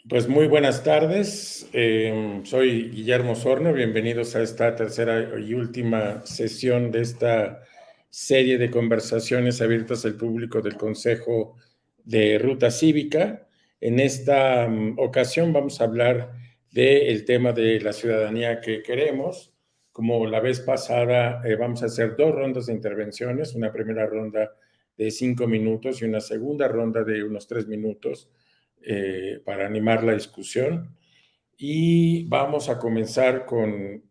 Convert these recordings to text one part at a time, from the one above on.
Pues muy buenas tardes, soy Guillermo Sorno, bienvenidos a esta tercera y última sesión de esta serie de conversaciones abiertas al público del Consejo de Ruta Cívica. En esta ocasión vamos a hablar del tema de la ciudadanía que queremos. Como la vez pasada, vamos a hacer dos rondas de intervenciones, una primera ronda de 5 minutos y una segunda ronda de unos 3 minutos para animar la discusión. Y vamos a comenzar con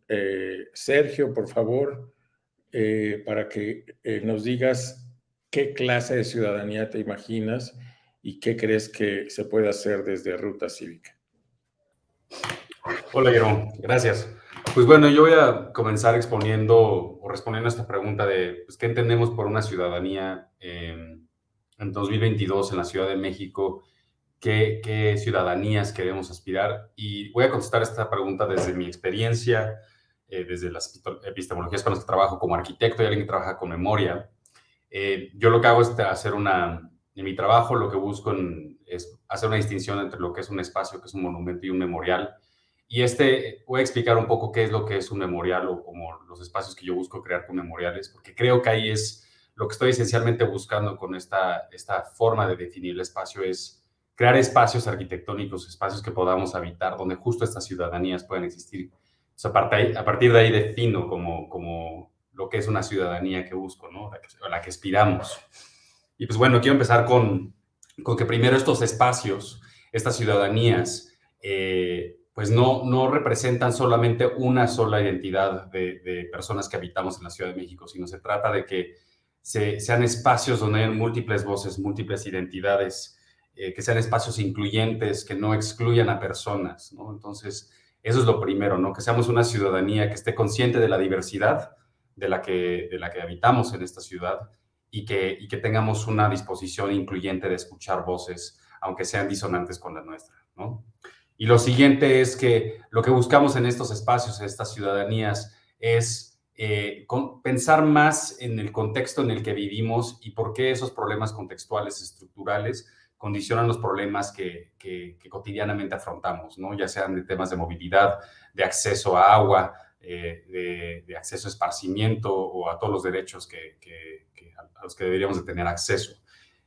Sergio, por favor, para que nos digas qué clase de ciudadanía te imaginas y qué crees que se puede hacer desde Ruta Cívica. Hola, Guillermo. Gracias. Pues bueno, yo voy a comenzar exponiendo o respondiendo a esta pregunta de pues, qué entendemos por una ciudadanía en 2022 en la Ciudad de México, qué ciudadanías queremos aspirar. Y voy a contestar esta pregunta desde mi experiencia, desde las epistemologías con las que trabajo como arquitecto y alguien que trabaja con memoria. Yo lo que hago es hacer en mi trabajo lo que busco es hacer una distinción entre lo que es un espacio, que es un monumento y un memorial. Y voy a explicar un poco qué es lo que es un memorial o como los espacios que yo busco crear con memoriales, porque creo que ahí es lo que estoy esencialmente buscando con esta forma de definir el espacio, es crear espacios arquitectónicos, espacios que podamos habitar, donde justo estas ciudadanías puedan existir. O sea, a partir de ahí defino como lo que es una ciudadanía que busco, ¿no? A la que aspiramos. Y pues bueno, quiero empezar con que primero estos espacios, estas ciudadanías, pues no representan solamente una sola identidad de personas que habitamos en la Ciudad de México, sino se trata de que sean espacios donde hay múltiples voces, múltiples identidades, que sean espacios incluyentes, que no excluyan a personas, ¿no? Entonces, eso es lo primero, ¿no? Que seamos una ciudadanía que esté consciente de la diversidad de la que habitamos en esta ciudad y que tengamos una disposición incluyente de escuchar voces, aunque sean disonantes con la nuestra, ¿no? Y lo siguiente es que lo que buscamos en estos espacios, en estas ciudadanías, es pensar más en el contexto en el que vivimos y por qué esos problemas contextuales estructurales condicionan los problemas que cotidianamente afrontamos, ¿no? Ya sean de temas de movilidad, de acceso a agua, de acceso a esparcimiento o a todos los derechos a los que deberíamos de tener acceso.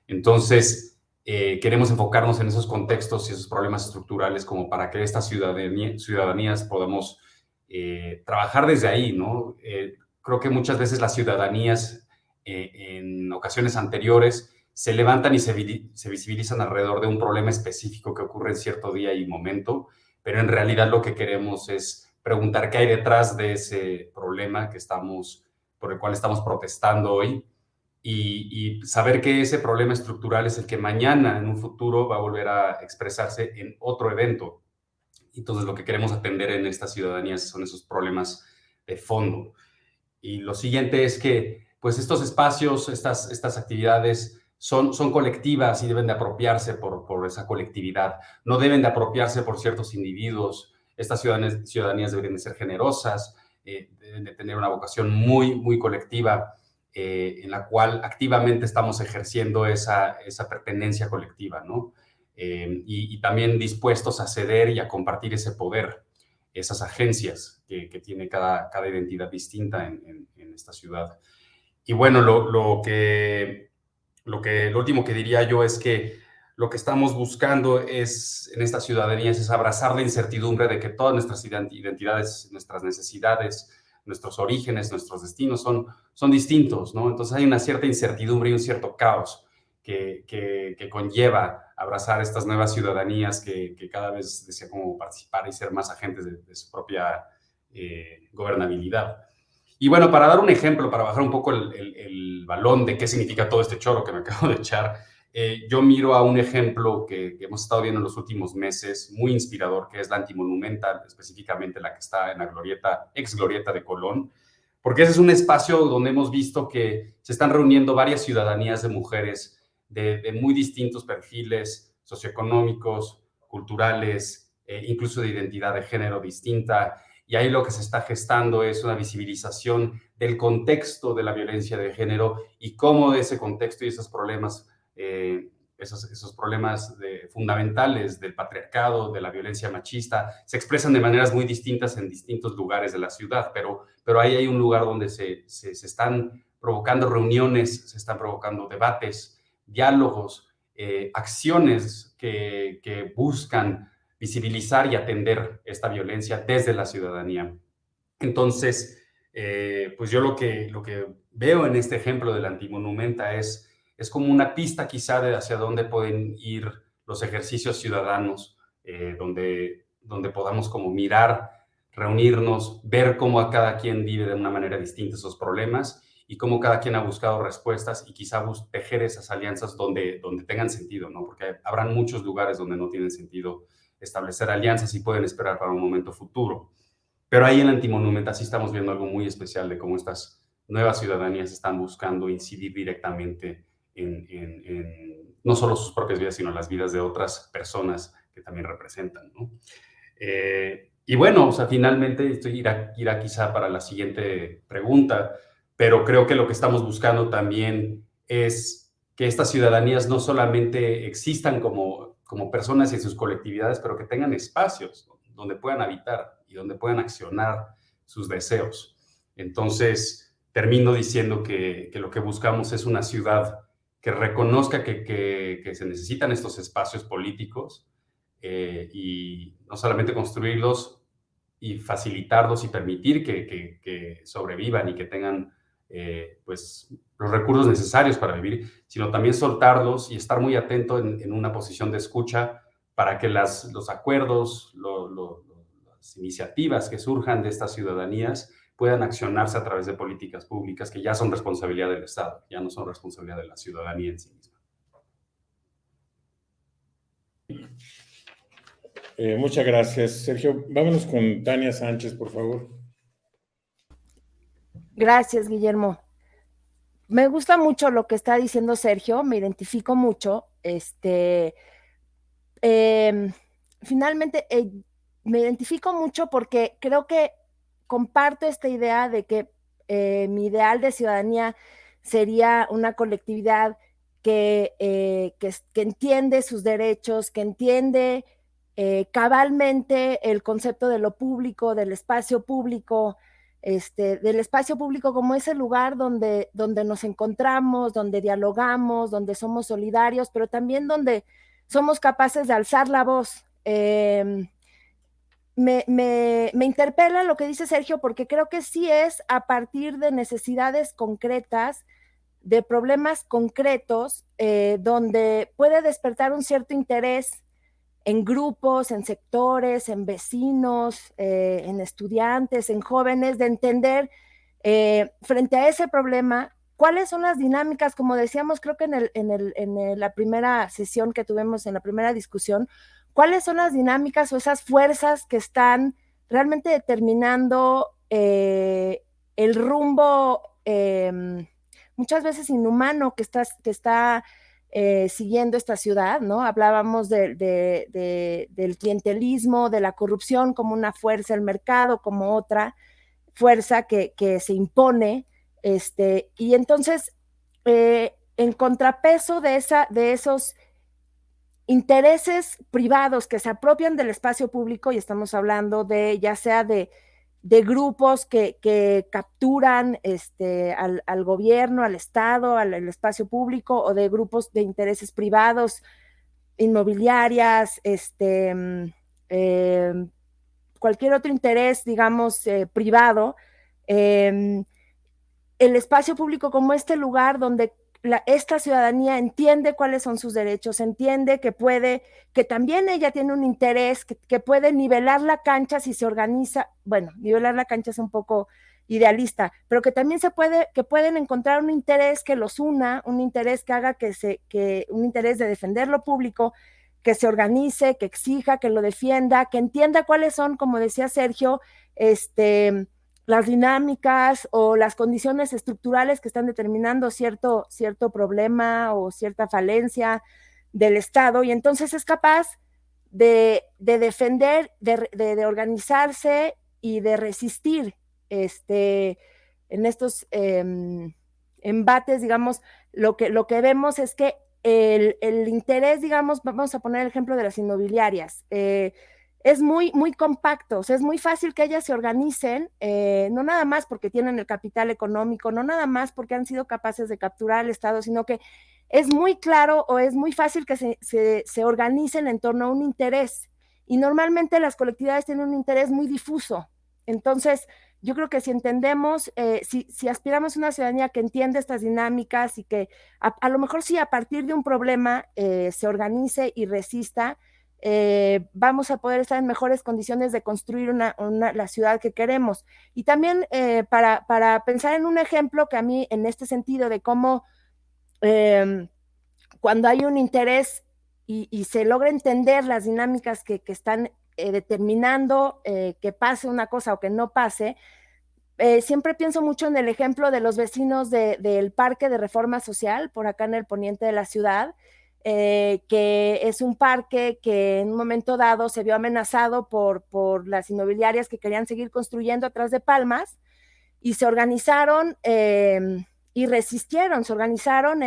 Entonces, queremos enfocarnos en esos contextos y esos problemas estructurales como para que estas ciudadanías podamos trabajar desde ahí, ¿no? Creo que muchas veces las ciudadanías en ocasiones anteriores se levantan y se visibilizan alrededor de un problema específico que ocurre en cierto día y momento, pero en realidad lo que queremos es preguntar qué hay detrás de ese problema por el cual estamos protestando hoy y saber que ese problema estructural es el que mañana, en un futuro, va a volver a expresarse en otro evento. Entonces, lo que queremos atender en estas ciudadanías son esos problemas de fondo. Y lo siguiente es que, pues, estos espacios, estas actividades son colectivas y deben de apropiarse por esa colectividad. No deben de apropiarse por ciertos individuos. Estas ciudadanías deberían de ser generosas, deben de tener una vocación muy, muy colectiva, en la cual activamente estamos ejerciendo esa pertenencia colectiva, ¿no? Y también dispuestos a ceder y a compartir ese poder, esas agencias que tiene cada identidad distinta en esta ciudad. Y bueno, lo último que diría yo es que lo que estamos buscando en estas ciudadanías es abrazar la incertidumbre de que todas nuestras identidades, nuestras necesidades, nuestros orígenes, nuestros destinos son distintos, ¿no? Entonces hay una cierta incertidumbre y un cierto caos que conlleva abrazar estas nuevas ciudadanías que cada vez desean como participar y ser más agentes de su propia gobernabilidad. Y bueno, para dar un ejemplo, para bajar un poco el balón de qué significa todo este choro que me acabo de echar, yo miro a un ejemplo que hemos estado viendo en los últimos meses, muy inspirador, que es la Antimonumental, específicamente la que está en la ex glorieta de Colón, porque ese es un espacio donde hemos visto que se están reuniendo varias ciudadanías de mujeres de muy distintos perfiles socioeconómicos, culturales, incluso de identidad de género distinta, y ahí lo que se está gestando es una visibilización del contexto de la violencia de género y cómo de ese contexto y esos problemas esos problemas fundamentales del patriarcado, de la violencia machista, se expresan de maneras muy distintas en distintos lugares de la ciudad, pero ahí hay un lugar donde se están provocando reuniones, se están provocando debates, diálogos, acciones que buscan visibilizar y atender esta violencia desde la ciudadanía. Entonces, pues yo lo que veo en este ejemplo del Antimonumenta es como una pista quizá de hacia dónde pueden ir los ejercicios ciudadanos, donde podamos como mirar, reunirnos, ver cómo a cada quien vive de una manera distinta esos problemas y cómo cada quien ha buscado respuestas y quizá tejer esas alianzas donde tengan sentido, ¿no? Porque habrán muchos lugares donde no tienen sentido establecer alianzas y pueden esperar para un momento futuro. Pero ahí en Antimonumenta sí estamos viendo algo muy especial de cómo estas nuevas ciudadanías están buscando incidir directamente en no solo sus propias vidas, sino las vidas de otras personas que también representan, ¿no? Y bueno, o sea, finalmente esto irá quizá para la siguiente pregunta, pero creo que lo que estamos buscando también es que estas ciudadanías no solamente existan como personas y sus colectividades, pero que tengan espacios donde puedan habitar y donde puedan accionar sus deseos. Entonces, termino diciendo que lo que buscamos es una ciudad que reconozca que se necesitan estos espacios políticos y no solamente construirlos y facilitarlos y permitir que sobrevivan y que tengan pues los recursos necesarios para vivir, sino también soltarlos y estar muy atento en una posición de escucha para que los acuerdos, las iniciativas que surjan de estas ciudadanías puedan accionarse a través de políticas públicas que ya son responsabilidad del Estado, ya no son responsabilidad de la ciudadanía en sí misma. Muchas gracias, Sergio. Vámonos con Tania Sánchez, por favor. Gracias, Guillermo. Me gusta mucho lo que está diciendo Sergio, me identifico mucho. Finalmente, me identifico mucho porque creo que comparto esta idea de que mi ideal de ciudadanía sería una colectividad que entiende sus derechos, que entiende cabalmente el concepto de lo público, del espacio público, como ese lugar donde nos encontramos, donde dialogamos, donde somos solidarios, pero también donde somos capaces de alzar la voz. Me interpela lo que dice Sergio, porque creo que sí es a partir de necesidades concretas, de problemas concretos, donde puede despertar un cierto interés en grupos, en sectores, en vecinos, en estudiantes, en jóvenes, de entender frente a ese problema cuáles son las dinámicas, como decíamos, creo que en la primera sesión que tuvimos, en la primera discusión, cuáles son las dinámicas o esas fuerzas que están realmente determinando el rumbo muchas veces inhumano que está siguiendo esta ciudad, ¿no? Hablábamos del clientelismo, de la corrupción como una fuerza, el mercado como otra fuerza que se impone, y entonces en contrapeso de esos intereses privados que se apropian del espacio público, y estamos hablando de ya sea de grupos que capturan al gobierno, al Estado, al espacio público, o de grupos de intereses privados, inmobiliarias, cualquier otro interés, digamos, privado, el espacio público como este lugar donde esta ciudadanía entiende cuáles son sus derechos, entiende que también ella tiene un interés, que puede nivelar la cancha si se organiza. Bueno, nivelar la cancha es un poco idealista, pero que también que pueden encontrar un interés que los una, un interés que haga un interés de defender lo público, que se organice, que exija, que lo defienda, que entienda cuáles son, como decía Sergio, las dinámicas o las condiciones estructurales que están determinando cierto problema o cierta falencia del Estado, y entonces es capaz de defender, de organizarse y de resistir en estos embates. Digamos, lo que vemos es que el interés, digamos, vamos a poner el ejemplo de las inmobiliarias, es muy, muy compacto, o sea, es muy fácil que ellas se organicen, no nada más porque tienen el capital económico, no nada más porque han sido capaces de capturar al Estado, sino que es muy claro o es muy fácil que se organicen en torno a un interés. Y normalmente las colectividades tienen un interés muy difuso. Entonces, yo creo que si entendemos, si aspiramos a una ciudadanía que entiende estas dinámicas y que a lo mejor sí a partir de un problema se organice y resista, vamos a poder estar en mejores condiciones de construir la ciudad que queremos. Y también para pensar en un ejemplo que a mí, en este sentido de cómo cuando hay un interés y se logra entender las dinámicas que están determinando que pase una cosa o que no pase, siempre pienso mucho en el ejemplo de los vecinos del Parque de Reforma Social, por acá en el poniente de la ciudad, que es un parque que en un momento dado se vio amenazado por las inmobiliarias que querían seguir construyendo atrás de Palmas, y se organizaron y resistieron, se organizaron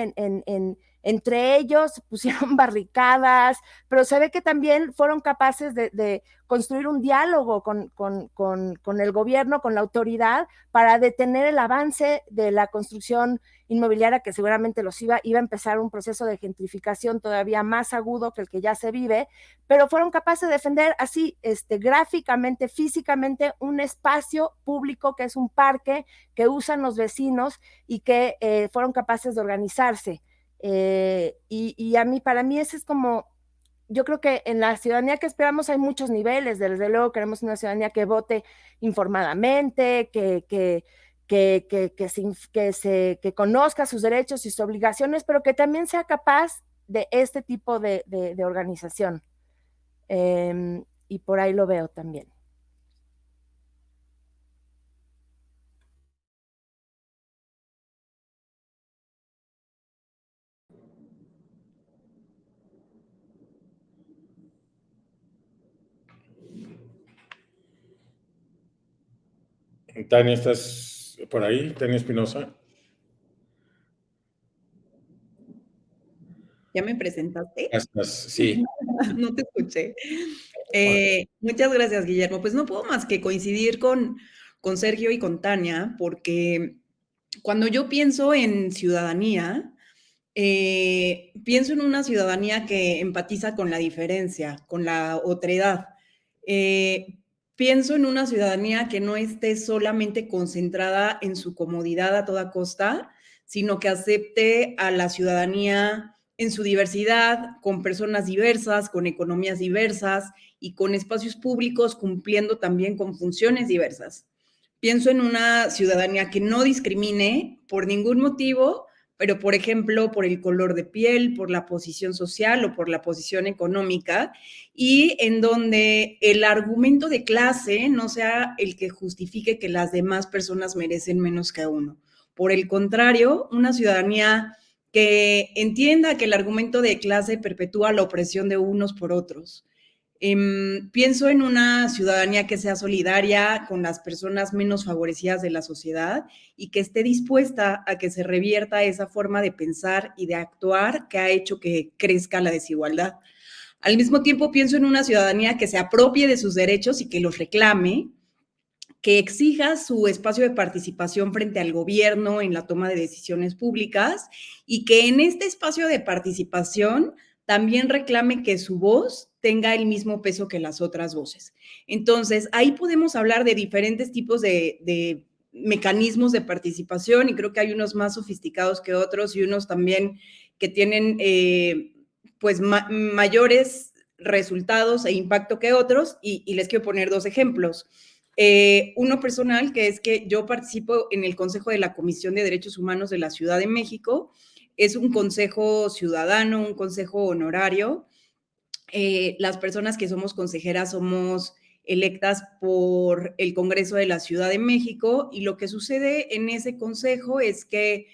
entre ellos, pusieron barricadas, pero se ve que también fueron capaces de construir un diálogo con el gobierno, con la autoridad, para detener el avance de la construcción inmobiliaria que seguramente iba a empezar un proceso de gentrificación todavía más agudo que el que ya se vive, pero fueron capaces de defender así, gráficamente, físicamente, un espacio público que es un parque que usan los vecinos y que fueron capaces de organizarse. Y para mí ese es como, yo creo que en la ciudadanía que esperamos hay muchos niveles, desde luego queremos una ciudadanía que vote informadamente, que conozca sus derechos y sus obligaciones, pero que también sea capaz de este tipo de organización. Y por ahí lo veo también. Tania, ¿estás por ahí? Tania Espinosa. ¿Ya me presentaste? Sí. No te escuché. Muchas gracias, Guillermo. Pues no puedo más que coincidir con Sergio y con Tania, porque cuando yo pienso en ciudadanía, pienso en una ciudadanía que empatiza con la diferencia, con la otredad. Pienso en una ciudadanía que no esté solamente concentrada en su comodidad a toda costa, sino que acepte a la ciudadanía en su diversidad, con personas diversas, con economías diversas y con espacios públicos cumpliendo también con funciones diversas. Pienso en una ciudadanía que no discrimine por ningún motivo, pero por ejemplo, por el color de piel, por la posición social o por la posición económica, y en donde el argumento de clase no sea el que justifique que las demás personas merecen menos que uno. Por el contrario, una ciudadanía que entienda que el argumento de clase perpetúa la opresión de unos por otros. Pienso en una ciudadanía que sea solidaria con las personas menos favorecidas de la sociedad y que esté dispuesta a que se revierta esa forma de pensar y de actuar que ha hecho que crezca la desigualdad. Al mismo tiempo, pienso en una ciudadanía que se apropie de sus derechos y que los reclame, que exija su espacio de participación frente al gobierno en la toma de decisiones públicas y que en este espacio de participación también reclame que su voz tenga el mismo peso que las otras voces. Entonces, ahí podemos hablar de diferentes tipos de mecanismos de participación y creo que hay unos más sofisticados que otros y unos también que tienen pues mayores resultados e impacto que otros y les quiero poner dos ejemplos. Uno personal, que es que yo participo en el Consejo de la Comisión de Derechos Humanos de la Ciudad de México. Es un consejo ciudadano, un consejo honorario. Las personas que somos consejeras somos electas por el Congreso de la Ciudad de México y lo que sucede en ese consejo es que,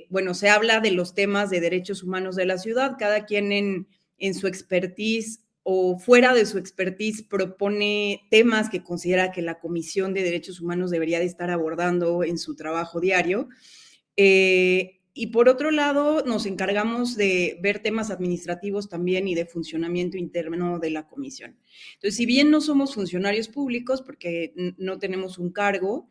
bueno, se habla de los temas de derechos humanos de la ciudad, cada quien en su expertise o fuera de su expertise propone temas que considera que la Comisión de Derechos Humanos debería de estar abordando en su trabajo diario. Y por otro lado, nos encargamos de ver temas administrativos también y de funcionamiento interno de la comisión. Entonces, si bien no somos funcionarios públicos, porque no tenemos un cargo,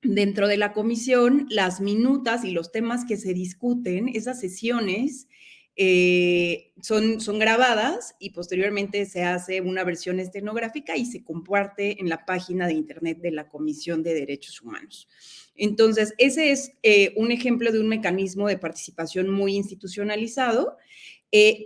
dentro de la comisión, las minutas y los temas que se discuten, esas sesiones, son grabadas y posteriormente se hace una versión estenográfica y se comparte en la página de internet de la Comisión de Derechos Humanos. Entonces, ese es un ejemplo de un mecanismo de participación muy institucionalizado.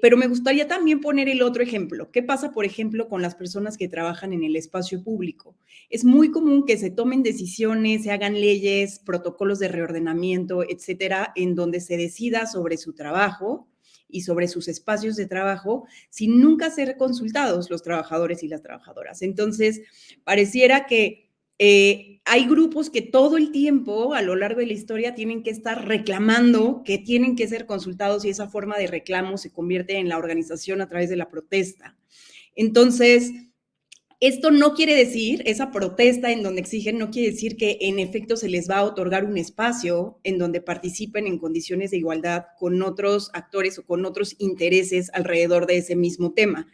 Pero me gustaría también poner el otro ejemplo. ¿Qué pasa, por ejemplo, con las personas que trabajan en el espacio público? Es muy común que se tomen decisiones, se hagan leyes, protocolos de reordenamiento, etcétera, en donde se decida sobre su trabajo y sobre sus espacios de trabajo sin nunca ser consultados los trabajadores y las trabajadoras. Entonces, pareciera que hay grupos que todo el tiempo, a lo largo de la historia, tienen que estar reclamando, que tienen que ser consultados y esa forma de reclamo se convierte en la organización a través de la protesta. Entonces, esto no quiere decir, esa protesta en donde exigen, no quiere decir que en efecto se les va a otorgar un espacio en donde participen en condiciones de igualdad con otros actores o con otros intereses alrededor de ese mismo tema.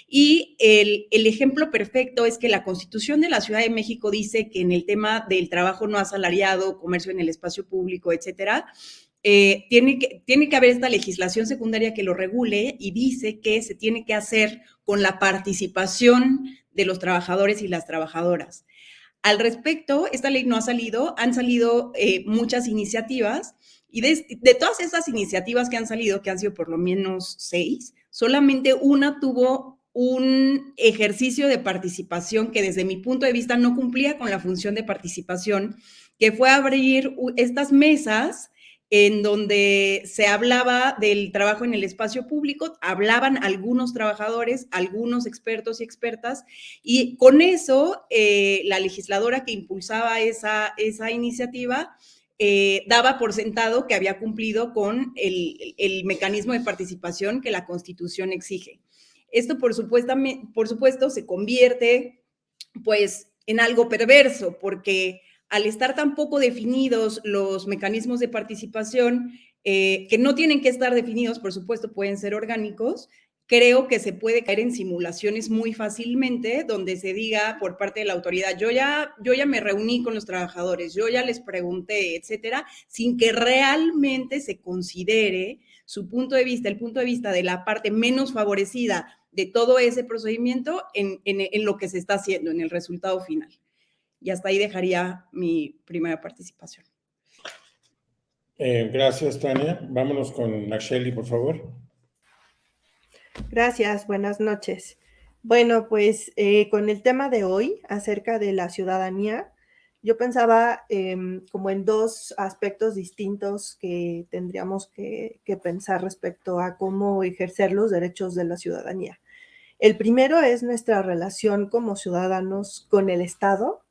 Y el ejemplo perfecto es que la Constitución de la Ciudad de México dice que en el tema del trabajo no asalariado, comercio en el espacio público, etcétera, tiene que haber esta legislación secundaria que lo regule y dice que se tiene que hacer con la participación de los trabajadores y las trabajadoras. Al respecto, esta ley no ha salido, han salido muchas iniciativas y de todas esas iniciativas que han salido, que han sido por lo menos 6, solamente una tuvo un ejercicio de participación que desde mi punto de vista no cumplía con la función de participación, que fue abrir estas mesas en donde se hablaba del trabajo en el espacio público, hablaban algunos trabajadores, algunos expertos y expertas, y con eso la legisladora que impulsaba esa iniciativa daba por sentado que había cumplido con el mecanismo de participación que la Constitución exige. Esto, por supuesto, se convierte pues en algo perverso, porque al estar tan poco definidos los mecanismos de participación, que no tienen que estar definidos, por supuesto, pueden ser orgánicos, creo que se puede caer en simulaciones muy fácilmente, donde se diga por parte de la autoridad, yo ya me reuní con los trabajadores, yo ya les pregunté, etcétera, sin que realmente se considere su punto de vista, el punto de vista de la parte menos favorecida de todo ese procedimiento en lo que se está haciendo, en el resultado final. Y hasta ahí dejaría mi primera participación. Gracias, Tania. Vámonos con Nacheli, por favor. Gracias, buenas noches. Bueno, pues con el tema de hoy acerca de la ciudadanía, yo pensaba como en dos aspectos distintos que tendríamos que pensar respecto a cómo ejercer los derechos de la ciudadanía. El primero es nuestra relación como ciudadanos con el Estado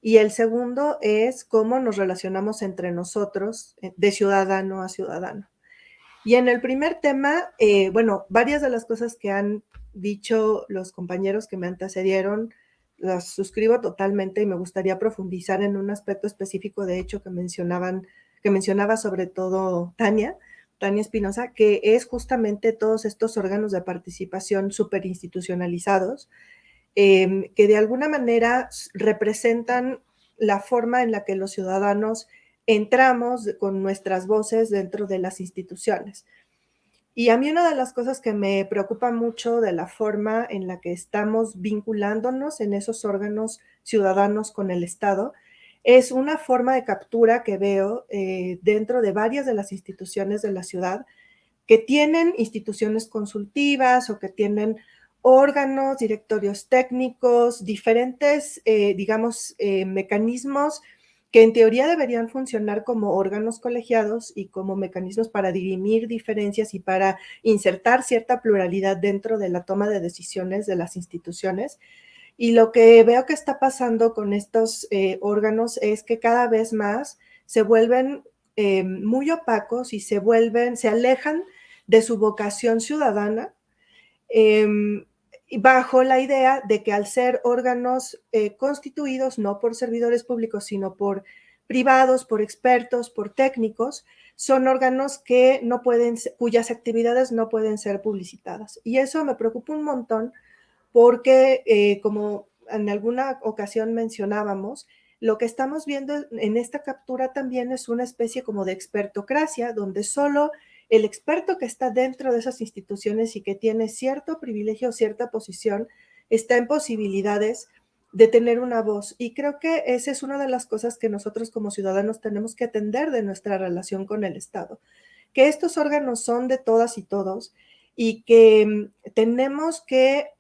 y el segundo es cómo nos relacionamos entre nosotros de ciudadano a ciudadano. Y en el primer tema, bueno, varias de las cosas que han dicho los compañeros que me antecedieron, las suscribo totalmente y me gustaría profundizar en un aspecto específico, de hecho, que mencionaba sobre todo Tania Espinosa, que es justamente todos estos órganos de participación superinstitucionalizados, que de alguna manera representan la forma en la que los ciudadanos entramos con nuestras voces dentro de las instituciones. Y a mí una de las cosas que me preocupa mucho de la forma en la que estamos vinculándonos en esos órganos ciudadanos con el Estado es una forma de captura que veo dentro de varias de las instituciones de la ciudad que tienen instituciones consultivas o que tienen órganos, directorios técnicos, diferentes, mecanismos que en teoría deberían funcionar como órganos colegiados y como mecanismos para dirimir diferencias y para insertar cierta pluralidad dentro de la toma de decisiones de las instituciones. Y lo que veo que está pasando con estos órganos es que cada vez más se vuelven muy opacos y se alejan de su vocación ciudadana, bajo la idea de que al ser órganos constituidos no por servidores públicos, sino por privados, por expertos, por técnicos, son órganos que no pueden, cuyas actividades no pueden ser publicitadas. Y eso me preocupa un montón porque, como en alguna ocasión mencionábamos, lo que estamos viendo en esta captura también es una especie como de expertocracia, donde solo el experto que está dentro de esas instituciones y que tiene cierto privilegio, cierta posición, está en posibilidades de tener una voz. Y creo que esa es una de las cosas que nosotros como ciudadanos tenemos que atender de nuestra relación con el Estado, que estos órganos son de todas y todos y que tenemos que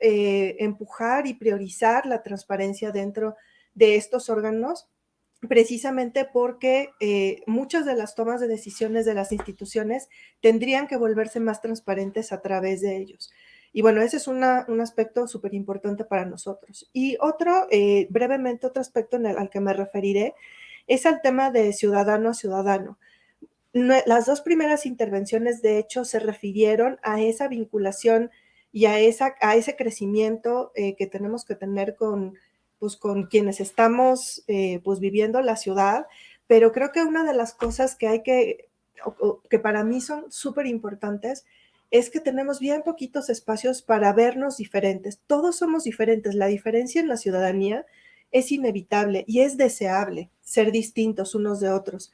empujar y priorizar la transparencia dentro de estos órganos, precisamente porque muchas de las tomas de decisiones de las instituciones tendrían que volverse más transparentes a través de ellos. Y bueno, ese es un aspecto súper importante para nosotros. Y brevemente, otro aspecto al que me referiré es al tema de ciudadano a ciudadano. Las dos primeras intervenciones, de hecho, se refirieron a esa vinculación y a ese crecimiento que tenemos que tener con quienes estamos pues viviendo la ciudad, pero creo que una de las cosas que para mí son súper importantes es que tenemos bien poquitos espacios para vernos diferentes. Todos somos diferentes. La diferencia en la ciudadanía es inevitable y es deseable ser distintos unos de otros.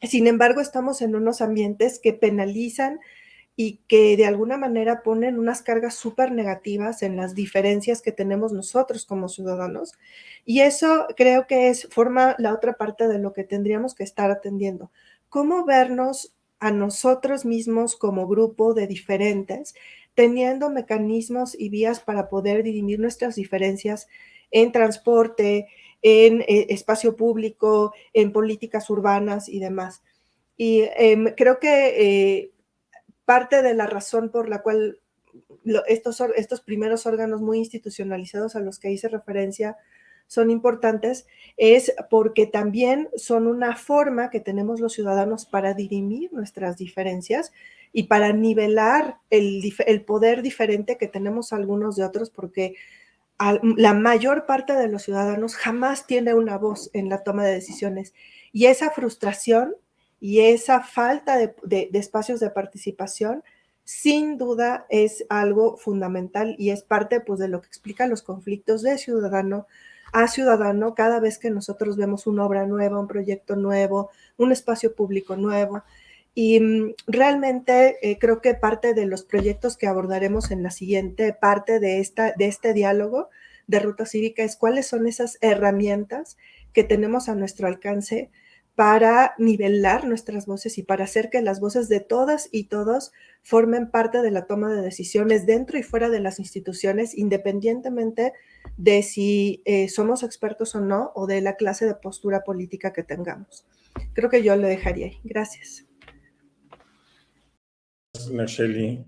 Sin embargo, estamos en unos ambientes que penalizan y que de alguna manera ponen unas cargas súper negativas en las diferencias que tenemos nosotros como ciudadanos. Y eso creo que forma la otra parte de lo que tendríamos que estar atendiendo. ¿Cómo vernos a nosotros mismos como grupo de diferentes, teniendo mecanismos y vías para poder dirimir nuestras diferencias en transporte, en espacio público, en políticas urbanas y demás? Y creo que parte de la razón por la cual estos primeros órganos muy institucionalizados a los que hice referencia son importantes es porque también son una forma que tenemos los ciudadanos para dirimir nuestras diferencias y para nivelar el poder diferente que tenemos algunos de otros, porque la mayor parte de los ciudadanos jamás tiene una voz en la toma de decisiones. Y esa frustración y esa falta de espacios de participación, sin duda es algo fundamental y es parte pues, de lo que explica los conflictos de ciudadano a ciudadano cada vez que nosotros vemos una obra nueva, un proyecto nuevo, un espacio público nuevo. Y realmente creo que parte de los proyectos que abordaremos en la siguiente parte de este diálogo de Ruta Cívica es cuáles son esas herramientas que tenemos a nuestro alcance para nivelar nuestras voces y para hacer que las voces de todas y todos formen parte de la toma de decisiones dentro y fuera de las instituciones, independientemente de si somos expertos o no, o de la clase de postura política que tengamos. Creo que yo lo dejaría ahí. Gracias. Nacheli.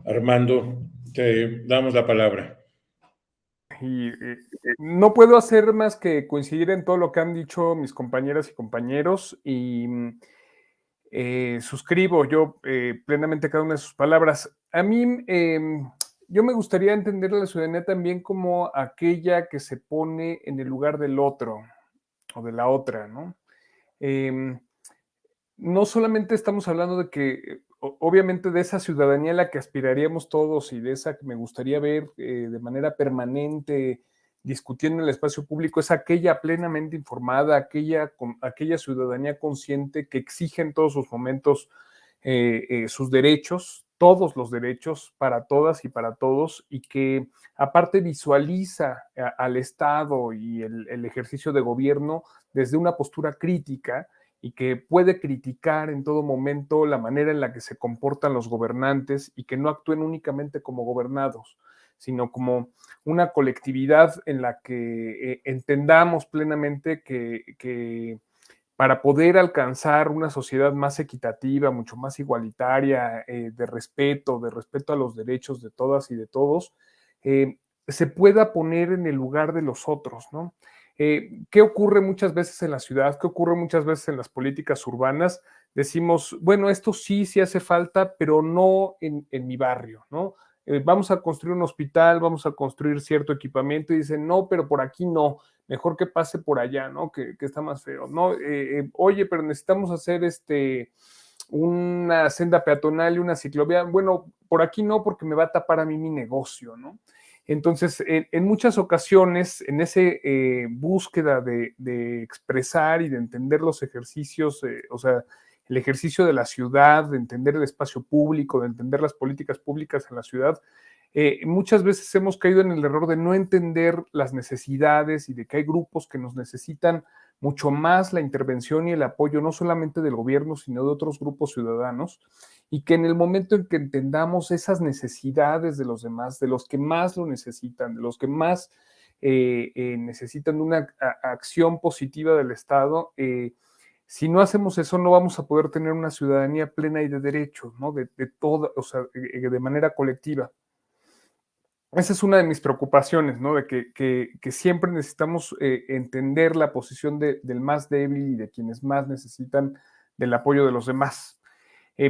Armando, te damos la palabra. Y no puedo hacer más que coincidir en todo lo que han dicho mis compañeras y compañeros y suscribo yo plenamente cada una de sus palabras. A mí, yo me gustaría entender a la ciudadanía también como aquella que se pone en el lugar del otro o de la otra, ¿no? No solamente estamos hablando de que, obviamente, de esa ciudadanía a la que aspiraríamos todos y de esa que me gustaría ver de manera permanente discutiendo en el espacio público, es aquella plenamente informada, aquella ciudadanía consciente que exige en todos sus momentos sus derechos, todos los derechos para todas y para todos, y que aparte visualiza al Estado y el ejercicio de gobierno desde una postura crítica, y que puede criticar en todo momento la manera en la que se comportan los gobernantes y que no actúen únicamente como gobernados, sino como una colectividad en la que entendamos plenamente que para poder alcanzar una sociedad más equitativa, mucho más igualitaria, de respeto a los derechos de todas y de todos, se pueda poner en el lugar de los otros, ¿no? ¿Qué ocurre muchas veces en la ciudad? ¿Qué ocurre muchas veces en las políticas urbanas? Decimos, bueno, esto sí hace falta, pero no en mi barrio, ¿no? vamos a construir un hospital, vamos a construir cierto equipamiento y dicen, no, pero por aquí no, mejor que pase por allá, ¿no? Que está más feo, ¿no? Oye, pero necesitamos hacer una senda peatonal y una ciclovía, bueno, por aquí no, porque me va a tapar a mí mi negocio, ¿no? Entonces, en muchas ocasiones, en ese búsqueda de expresar y de entender los ejercicios, o sea, el ejercicio de la ciudad, de entender el espacio público, de entender las políticas públicas en la ciudad, muchas veces hemos caído en el error de no entender las necesidades y de que hay grupos que nos necesitan mucho más la intervención y el apoyo, no solamente del gobierno, sino de otros grupos ciudadanos, y que en el momento en que entendamos esas necesidades de los demás, de los que más lo necesitan, de los que más necesitan de una acción positiva del Estado, si no hacemos eso, no vamos a poder tener una ciudadanía plena y de derechos, ¿no? De toda, o sea, de manera colectiva. Esa es una de mis preocupaciones, ¿no? De que siempre necesitamos entender la posición del más débil y de quienes más necesitan del apoyo de los demás.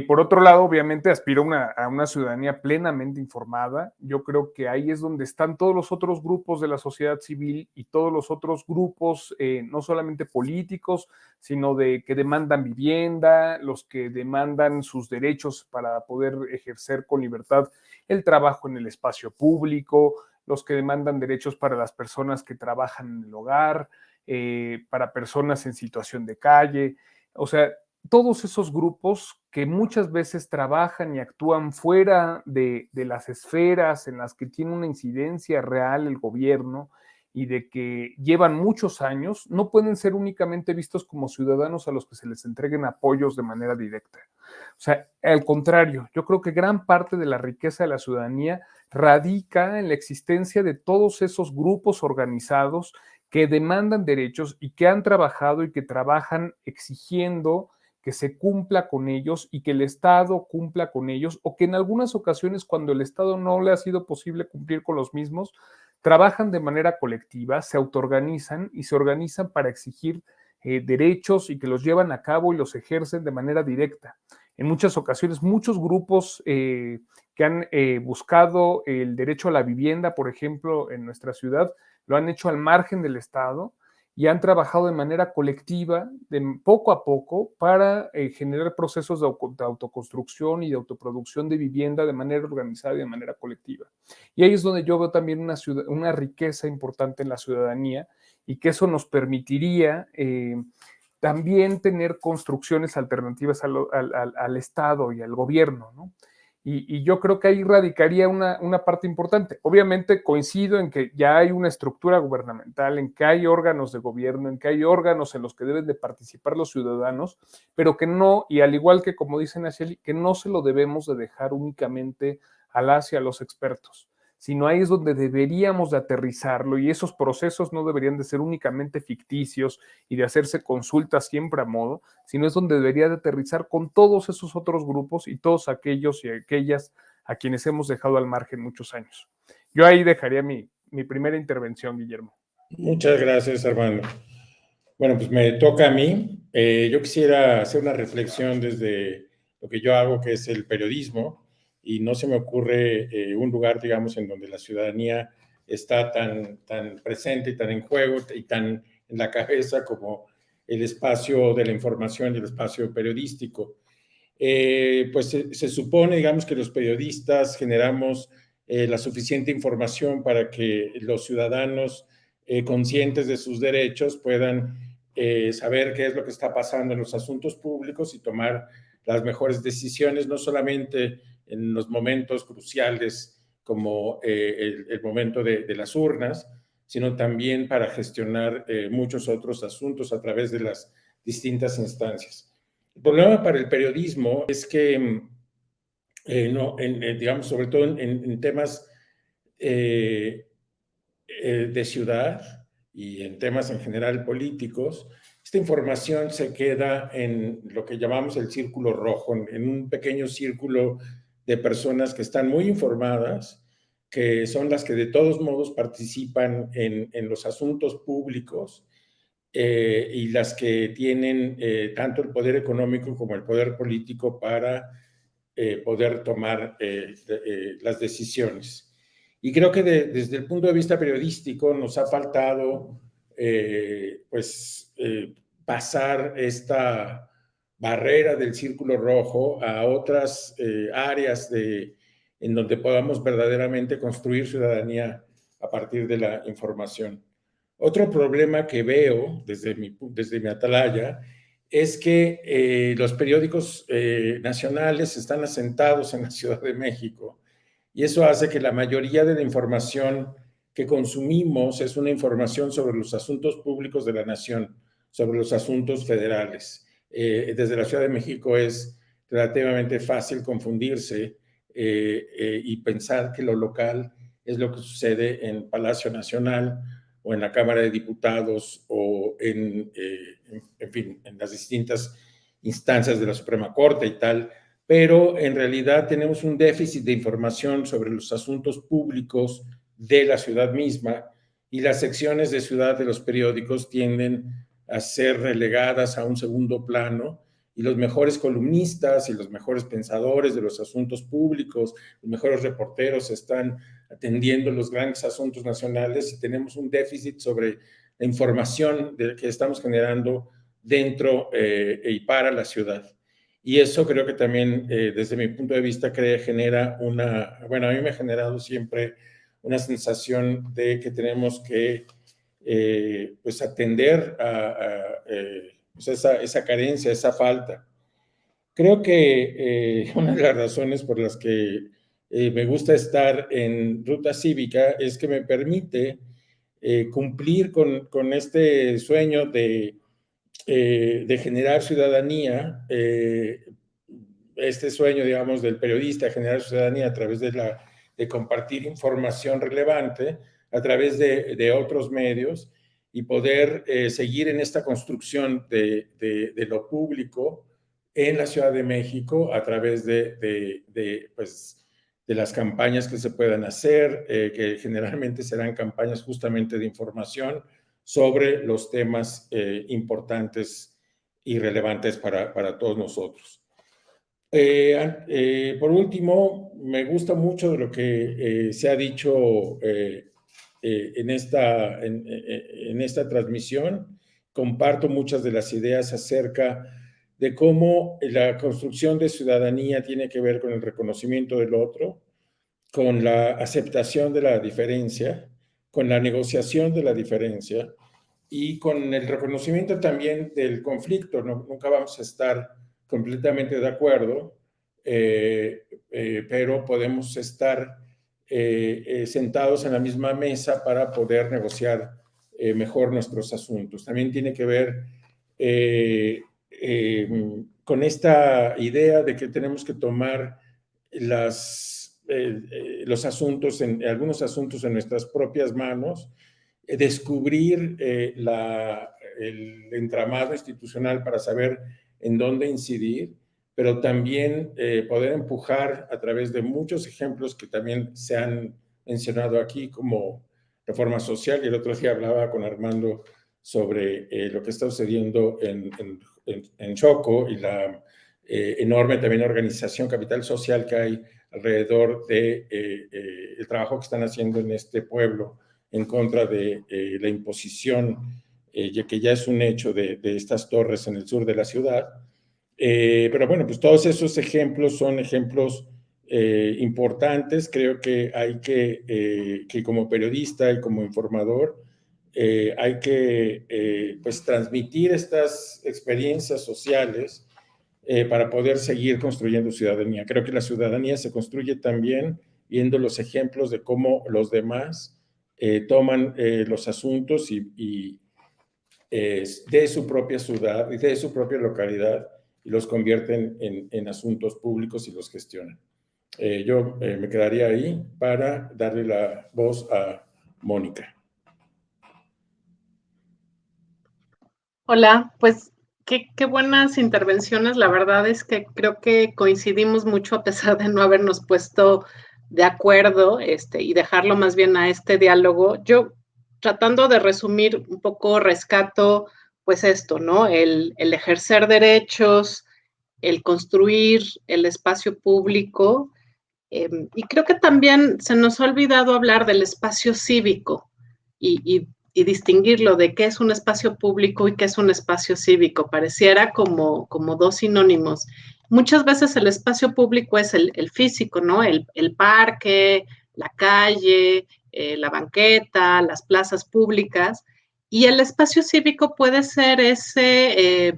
Por otro lado, obviamente aspiro a una ciudadanía plenamente informada. Yo creo que ahí es donde están todos los otros grupos de la sociedad civil y todos los otros grupos, no solamente políticos, sino que demandan vivienda, los que demandan sus derechos para poder ejercer con libertad el trabajo en el espacio público, los que demandan derechos para las personas que trabajan en el hogar, para personas en situación de calle. O sea, todos esos grupos que muchas veces trabajan y actúan fuera de las esferas en las que tiene una incidencia real el gobierno y de que llevan muchos años, no pueden ser únicamente vistos como ciudadanos a los que se les entreguen apoyos de manera directa. O sea, al contrario, yo creo que gran parte de la riqueza de la ciudadanía radica en la existencia de todos esos grupos organizados que demandan derechos y que han trabajado y que trabajan exigiendo que se cumpla con ellos y que el Estado cumpla con ellos, o que en algunas ocasiones, cuando el Estado no le ha sido posible cumplir con los mismos, trabajan de manera colectiva, se autoorganizan y se organizan para exigir derechos y que los llevan a cabo y los ejercen de manera directa. En muchas ocasiones, muchos grupos que han buscado el derecho a la vivienda, por ejemplo, en nuestra ciudad, lo han hecho al margen del Estado y han trabajado de manera colectiva, poco a poco, para generar procesos de autoconstrucción y de autoproducción de vivienda de manera organizada y de manera colectiva. Y ahí es donde yo veo también una riqueza importante en la ciudadanía y que eso nos permitiría también tener construcciones alternativas al Estado y al gobierno, ¿no? Y yo creo que ahí radicaría una parte importante. Obviamente coincido en que ya hay una estructura gubernamental, en que hay órganos de gobierno, en que hay órganos en los que deben de participar los ciudadanos, pero que no, y al igual que como dice Nacheli, que no se lo debemos de dejar únicamente a las y a los expertos, sino ahí es donde deberíamos de aterrizarlo y esos procesos no deberían de ser únicamente ficticios y de hacerse consultas siempre a modo, sino es donde debería de aterrizar con todos esos otros grupos y todos aquellos y aquellas a quienes hemos dejado al margen muchos años. Yo ahí dejaría mi primera intervención, Guillermo. Muchas gracias, Armando. Bueno, pues me toca a mí. Yo quisiera hacer una reflexión desde lo que yo hago, que es el periodismo, y no se me ocurre un lugar, digamos, en donde la ciudadanía está tan presente y tan en juego y tan en la cabeza como el espacio de la información y el espacio periodístico. Pues se supone, digamos, que los periodistas generamos la suficiente información para que los ciudadanos conscientes de sus derechos puedan saber qué es lo que está pasando en los asuntos públicos y tomar las mejores decisiones, no solamente en los momentos cruciales como el momento de las urnas, sino también para gestionar muchos otros asuntos a través de las distintas instancias. El problema para el periodismo es que, digamos, sobre todo en temas de ciudad y en temas en general políticos, esta información se queda en lo que llamamos el círculo rojo, en un pequeño círculo de personas que están muy informadas, que son las que de todos modos participan en los asuntos públicos y las que tienen tanto el poder económico como el poder político para poder tomar las decisiones. Y creo que desde el punto de vista periodístico nos ha faltado pasar esta barrera del círculo rojo a otras áreas en donde podamos verdaderamente construir ciudadanía a partir de la información. Otro problema que veo desde mi atalaya es que los periódicos nacionales están asentados en la Ciudad de México y eso hace que la mayoría de la información que consumimos es una información sobre los asuntos públicos de la nación, sobre los asuntos federales. Desde la Ciudad de México es relativamente fácil confundirse y pensar que lo local es lo que sucede en Palacio Nacional o en la Cámara de Diputados o en fin, en las distintas instancias de la Suprema Corte y tal, pero en realidad tenemos un déficit de información sobre los asuntos públicos de la ciudad misma y las secciones de ciudad de los periódicos tienden a ser relegadas a un segundo plano y los mejores columnistas y los mejores pensadores de los asuntos públicos, los mejores reporteros están atendiendo los grandes asuntos nacionales y tenemos un déficit sobre la información que estamos generando dentro y para la ciudad. Y eso creo que también, desde mi punto de vista, genera bueno, a mí me ha generado siempre una sensación de que tenemos que pues atender a pues esa carencia, esa falta. Creo que una de las razones por las que me gusta estar en Ruta Cívica es que me permite cumplir con este sueño de generar ciudadanía, este sueño, digamos, del periodista, generar ciudadanía a través de compartir información relevante a través de otros medios y poder seguir en esta construcción de lo público en la Ciudad de México a través de las campañas que se puedan hacer, que generalmente serán campañas justamente de información sobre los temas importantes y relevantes para todos nosotros. Por último, me gusta mucho de lo que se ha dicho en esta transmisión. Comparto muchas de las ideas acerca de cómo la construcción de ciudadanía tiene que ver con el reconocimiento del otro, con la aceptación de la diferencia, con la negociación de la diferencia y con el reconocimiento también del conflicto. Nunca vamos a estar completamente de acuerdo, pero podemos estar sentados en la misma mesa para poder negociar mejor nuestros asuntos. También tiene que ver con esta idea de que tenemos que tomar los asuntos, algunos asuntos en nuestras propias manos, descubrir el entramado institucional para saber en dónde incidir, pero también poder empujar a través de muchos ejemplos que también se han mencionado aquí, como reforma social, y el otro día hablaba con Armando sobre lo que está sucediendo en Choco y la enorme también organización capital social que hay alrededor del trabajo que están haciendo en este pueblo en contra de la imposición, que ya es un hecho de estas torres en el sur de la ciudad. Pero bueno, pues todos esos ejemplos son ejemplos importantes. Creo que hay que como periodista y como informador, hay que pues transmitir estas experiencias sociales para poder seguir construyendo ciudadanía. Creo que la ciudadanía se construye también viendo los ejemplos de cómo los demás toman los asuntos y de su propia ciudad y de su propia localidad y los convierten en asuntos públicos y los gestionan. Yo me quedaría ahí para darle la voz a Mónica. Hola, pues qué buenas intervenciones. La verdad es que creo que coincidimos mucho a pesar de no habernos puesto de acuerdo y dejarlo más bien a este diálogo. Yo, tratando de resumir un poco, rescato pues esto, ¿no? El ejercer derechos, el construir el espacio público, y creo que también se nos ha olvidado hablar del espacio cívico y distinguirlo de qué es un espacio público y qué es un espacio cívico. Pareciera como dos sinónimos. Muchas veces el espacio público es el físico, ¿no? El parque, la calle, la banqueta, las plazas públicas, y el espacio cívico puede ser ese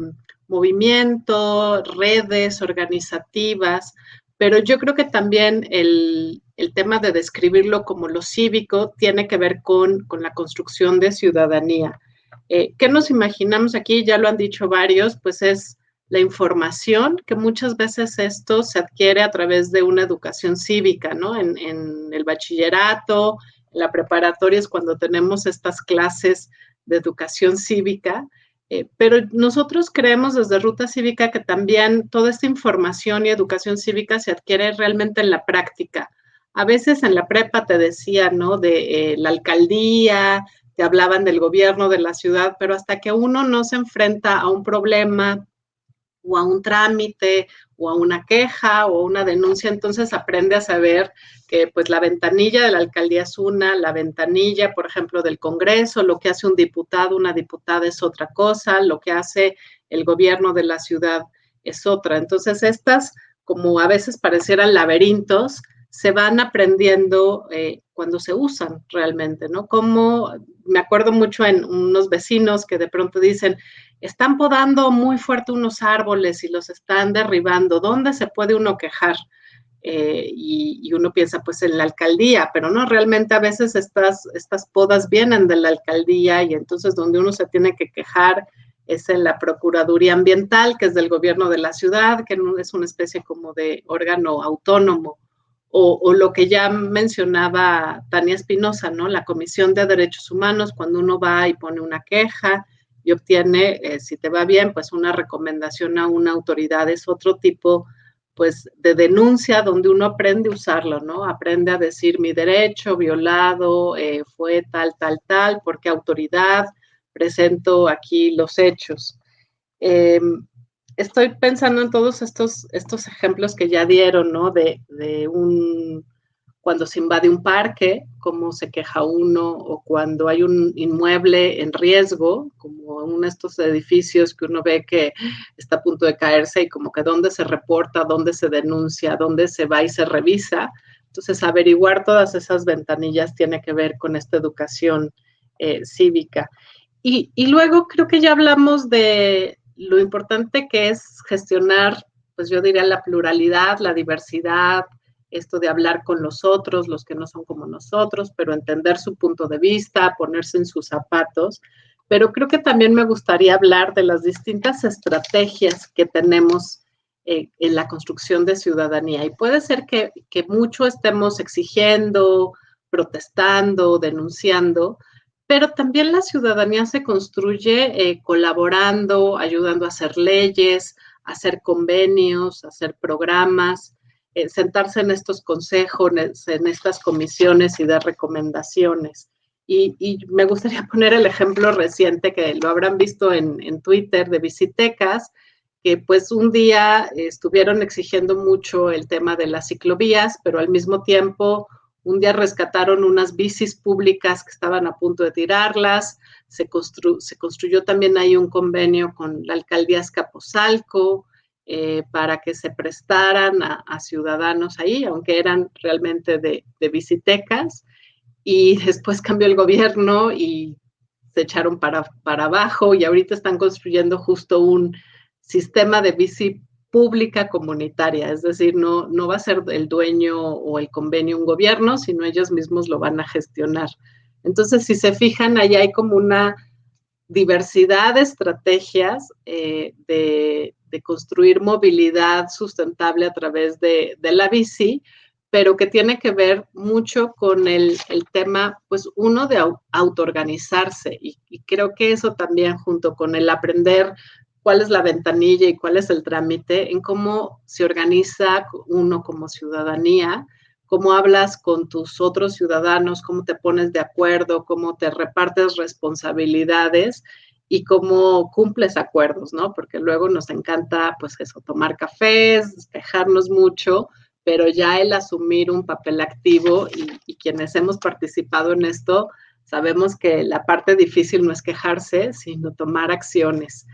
movimiento, redes organizativas, pero yo creo que también el tema de describirlo como lo cívico tiene que ver con la construcción de ciudadanía. ¿Qué nos imaginamos aquí? Ya lo han dicho varios, pues es la información, que muchas veces esto se adquiere a través de una educación cívica, ¿no? En el bachillerato, en la preparatoria es cuando tenemos estas clases de educación cívica, pero nosotros creemos desde Ruta Cívica que también toda esta información y educación cívica se adquiere realmente en la práctica. A veces en la prepa te decían, ¿no? De la alcaldía, te hablaban del gobierno de la ciudad, pero hasta que uno no se enfrenta a un problema o a un trámite o a una queja o una denuncia, entonces aprende a saber que pues la ventanilla de la alcaldía es una, la ventanilla, por ejemplo, del Congreso, lo que hace un diputado, una diputada es otra cosa, lo que hace el gobierno de la ciudad es otra. Entonces estas, como a veces parecieran laberintos, se van aprendiendo cuando se usan realmente, ¿no? Como me acuerdo mucho en unos vecinos que de pronto dicen, están podando muy fuerte unos árboles y los están derribando, ¿dónde se puede uno quejar? Y uno piensa pues en la alcaldía, pero no, realmente a veces estas podas vienen de la alcaldía y entonces donde uno se tiene que quejar es en la Procuraduría Ambiental, que es del gobierno de la ciudad, que no es una especie como de órgano autónomo, o lo que ya mencionaba Tania Espinosa, ¿no? La Comisión de Derechos Humanos, cuando uno va y pone una queja y obtiene, si te va bien, pues una recomendación a una autoridad, es otro tipo pues de denuncia donde uno aprende a usarlo, ¿no? Aprende a decir mi derecho violado fue tal, tal, tal, porque autoridad, presento aquí los hechos. Estoy pensando en todos estos ejemplos que ya dieron, ¿no? De cuando se invade un parque, cómo se queja uno, o cuando hay un inmueble en riesgo, como uno de estos edificios que uno ve que está a punto de caerse y como que dónde se reporta, dónde se denuncia, dónde se va y se revisa. Entonces, averiguar todas esas ventanillas tiene que ver con esta educación cívica. Y luego creo que ya hablamos de lo importante que es gestionar, pues yo diría la pluralidad, la diversidad, esto de hablar con los otros, los que no son como nosotros, pero entender su punto de vista, ponerse en sus zapatos. Pero creo que también me gustaría hablar de las distintas estrategias que tenemos en la construcción de ciudadanía. Y puede ser que mucho estemos exigiendo, protestando, denunciando, pero también la ciudadanía se construye colaborando, ayudando a hacer leyes, a hacer convenios, a hacer programas, sentarse en estos consejos, en estas comisiones y dar recomendaciones. Y me gustaría poner el ejemplo reciente que lo habrán visto en Twitter de Bicitecas, que pues un día estuvieron exigiendo mucho el tema de las ciclovías, pero al mismo tiempo un día rescataron unas bicis públicas que estaban a punto de tirarlas, se construyó también ahí un convenio con la alcaldía Azcapotzalco para que se prestaran a ciudadanos ahí, aunque eran realmente de Bicitecas, y después cambió el gobierno y se echaron para abajo y ahorita están construyendo justo un sistema de bici pública comunitaria, es decir, no va a ser el dueño o el convenio un gobierno, sino ellos mismos lo van a gestionar. Entonces, si se fijan, ahí hay como una diversidad de estrategias de construir movilidad sustentable a través de la bici, pero que tiene que ver mucho con el tema, pues uno de autoorganizarse y creo que eso también junto con el aprender cuál es la ventanilla y cuál es el trámite, en cómo se organiza uno como ciudadanía, cómo hablas con tus otros ciudadanos, cómo te pones de acuerdo, cómo te repartes responsabilidades y cómo cumples acuerdos, ¿no? Porque luego nos encanta, pues eso, tomar cafés, despejarnos mucho, pero ya el asumir un papel activo y quienes hemos participado en esto, sabemos que la parte difícil no es quejarse, sino tomar acciones.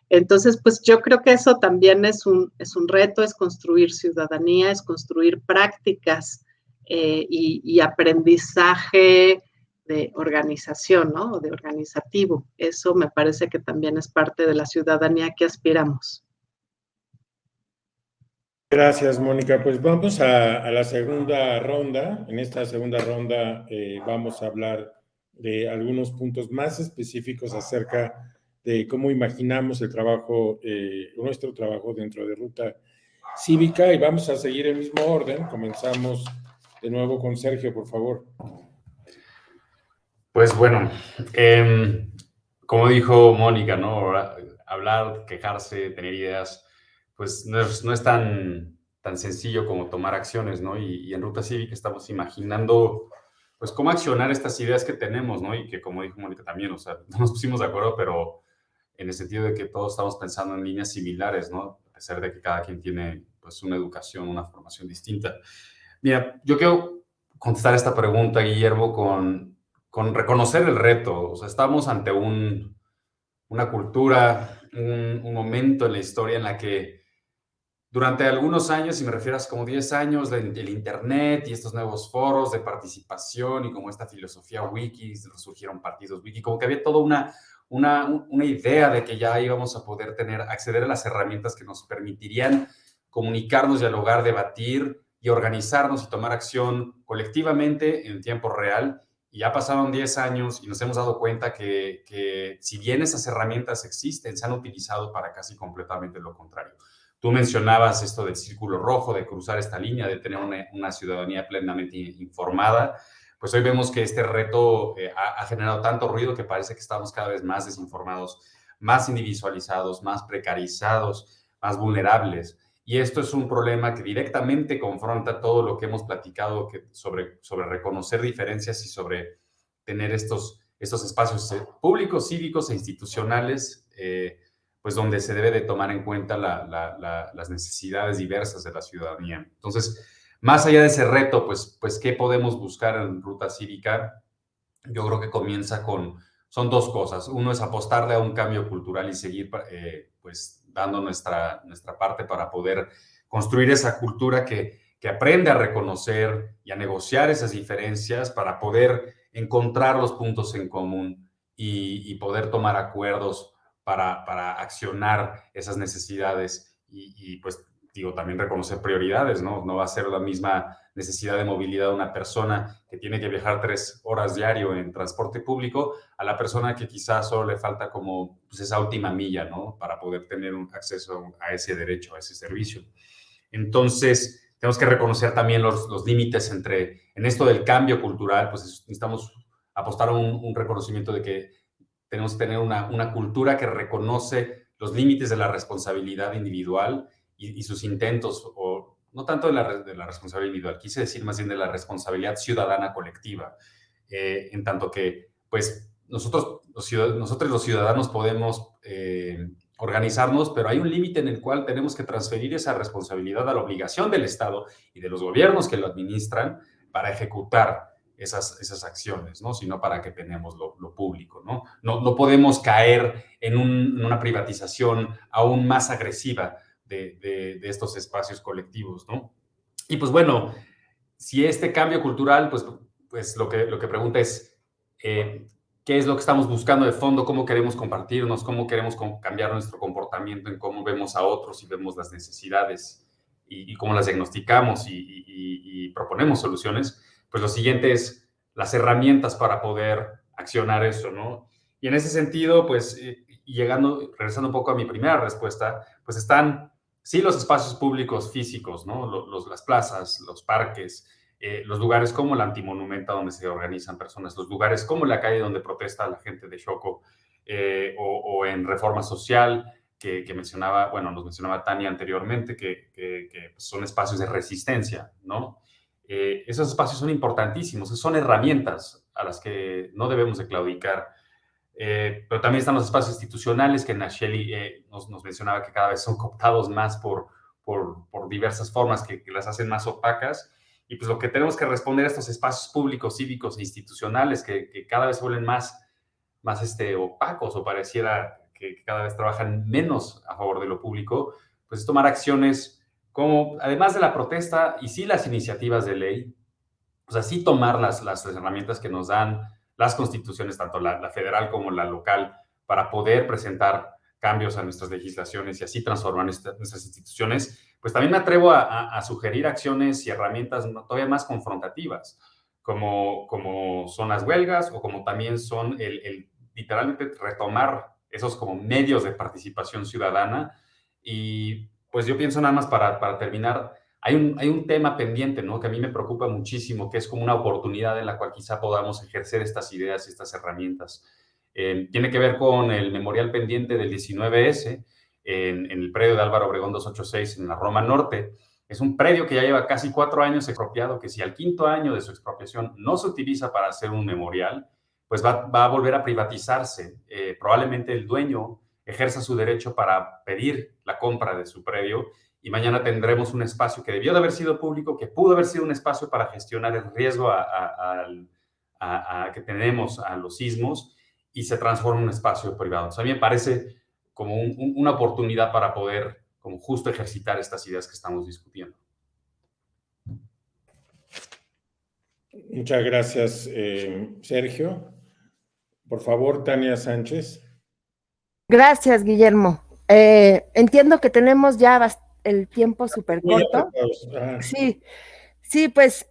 Entonces, pues yo creo que eso también es un reto, es construir ciudadanía, es construir prácticas y aprendizaje de organización, ¿no? O de organizativo. Eso me parece que también es parte de la ciudadanía que aspiramos. Gracias, Mónica. Pues vamos a la segunda ronda. En esta segunda ronda vamos a hablar de algunos puntos más específicos acerca de cómo imaginamos el trabajo, nuestro trabajo dentro de Ruta Cívica, y vamos a seguir el mismo orden. Comenzamos de nuevo con Sergio, por favor. Pues bueno, como dijo Mónica, ¿no? Hablar, quejarse, tener ideas, pues no es tan sencillo como tomar acciones, ¿no? Y en Ruta Cívica estamos imaginando, pues, cómo accionar estas ideas que tenemos, ¿no? Y que, como dijo Mónica también, o sea, no nos pusimos de acuerdo, pero en el sentido de que todos estamos pensando en líneas similares, ¿no? A pesar de que cada quien tiene, pues, una educación, una formación distinta. Mira, yo quiero contestar esta pregunta, Guillermo, con reconocer el reto. O sea, estamos ante una cultura, un momento en la historia en la que durante algunos años, y me refiero a como 10 años, el Internet y estos nuevos foros de participación y como esta filosofía wiki, surgieron partidos wiki, como que había toda una idea de que ya íbamos a poder acceder a las herramientas que nos permitirían comunicarnos, dialogar, debatir y organizarnos y tomar acción colectivamente en tiempo real. Y ya pasaron 10 años y nos hemos dado cuenta que si bien esas herramientas existen, se han utilizado para casi completamente lo contrario. Tú mencionabas esto del círculo rojo, de cruzar esta línea, de tener una ciudadanía plenamente informada. Pues hoy vemos que este reto ha generado tanto ruido que parece que estamos cada vez más desinformados, más individualizados, más precarizados, más vulnerables. Y esto es un problema que directamente confronta todo lo que hemos platicado sobre reconocer diferencias y sobre tener estos espacios públicos, cívicos e institucionales, pues donde se debe de tomar en cuenta las necesidades diversas de la ciudadanía. Entonces, más allá de ese reto, pues ¿qué podemos buscar en Ruta Cívica? Yo creo que son dos cosas. Uno es apostarle a un cambio cultural y seguir, pues, dando nuestra parte para poder construir esa cultura que aprende a reconocer y a negociar esas diferencias para poder encontrar los puntos en común y poder tomar acuerdos para accionar esas necesidades y pues digo, también reconocer prioridades, ¿no? No va a ser la misma necesidad de movilidad de una persona que tiene que viajar 3 horas diario en transporte público a la persona que quizás solo le falta como pues, esa última milla, ¿no? Para poder tener un acceso a ese derecho, a ese servicio. Entonces, tenemos que reconocer también los límites en esto del cambio cultural, pues necesitamos apostar a un reconocimiento de que tenemos que tener una cultura que reconoce los límites de la responsabilidad individual y sus intentos, o no tanto de la responsabilidad individual, quise decir más bien de la responsabilidad ciudadana colectiva, en tanto que, pues, nosotros los ciudadanos podemos organizarnos, pero hay un límite en el cual tenemos que transferir esa responsabilidad a la obligación del Estado y de los gobiernos que lo administran para ejecutar esas acciones, ¿no? Sino para que tenemos lo público, ¿no? No podemos caer en una privatización aún más agresiva de estos espacios colectivos, ¿no? Y pues bueno, si este cambio cultural, pues lo que pregunta es, ¿qué es lo que estamos buscando de fondo? ¿Cómo queremos compartirnos? ¿Cómo queremos cambiar nuestro comportamiento en cómo vemos a otros y vemos las necesidades y cómo las diagnosticamos y proponemos soluciones? Pues lo siguiente es las herramientas para poder accionar eso, ¿no? Y en ese sentido, pues, regresando un poco a mi primera respuesta, pues están, sí, los espacios públicos físicos, ¿no? Las plazas, los parques, los lugares como la Antimonumenta donde se organizan personas, los lugares como la calle donde protesta la gente de Xoco, o en Reforma Social, que nos mencionaba Tania anteriormente, que son espacios de resistencia, ¿no? Esos espacios son importantísimos, son herramientas a las que no debemos de claudicar. Pero también están los espacios institucionales que Nacheli nos mencionaba que cada vez son cooptados más por diversas formas que las hacen más opacas. Y pues lo que tenemos que responder a estos espacios públicos, cívicos e institucionales que cada vez se vuelven más opacos, o pareciera que cada vez trabajan menos a favor de lo público, pues es tomar acciones como, además de la protesta y sí las iniciativas de ley, pues así tomar las herramientas que nos dan las constituciones, tanto la federal como la local, para poder presentar cambios a nuestras legislaciones y así transformar nuestras instituciones. Pues también me atrevo a sugerir acciones y herramientas todavía más confrontativas, como son las huelgas, o como también son literalmente retomar esos como medios de participación ciudadana. Y pues yo pienso, nada más para terminar, hay un tema pendiente, ¿no?, que a mí me preocupa muchísimo, que es como una oportunidad en la cual quizá podamos ejercer estas ideas y estas herramientas. Tiene que ver con el memorial pendiente del 19S en el predio de Álvaro Obregón 286 en la Roma Norte. Es un predio que ya lleva casi 4 años expropiado, que si al 5º año de su expropiación no se utiliza para hacer un memorial, pues va a volver a privatizarse. Probablemente el dueño ejerza su derecho para pedir la compra de su predio, y mañana tendremos un espacio que debió de haber sido público, que pudo haber sido un espacio para gestionar el riesgo que tenemos a los sismos, y se transforma en un espacio privado. Entonces, a mí me parece como una oportunidad para poder como justo ejercitar estas ideas que estamos discutiendo. Muchas gracias, Sergio. Por favor, Tania Sánchez. Gracias, Guillermo. Entiendo que tenemos ya el tiempo súper corto. Sí, pues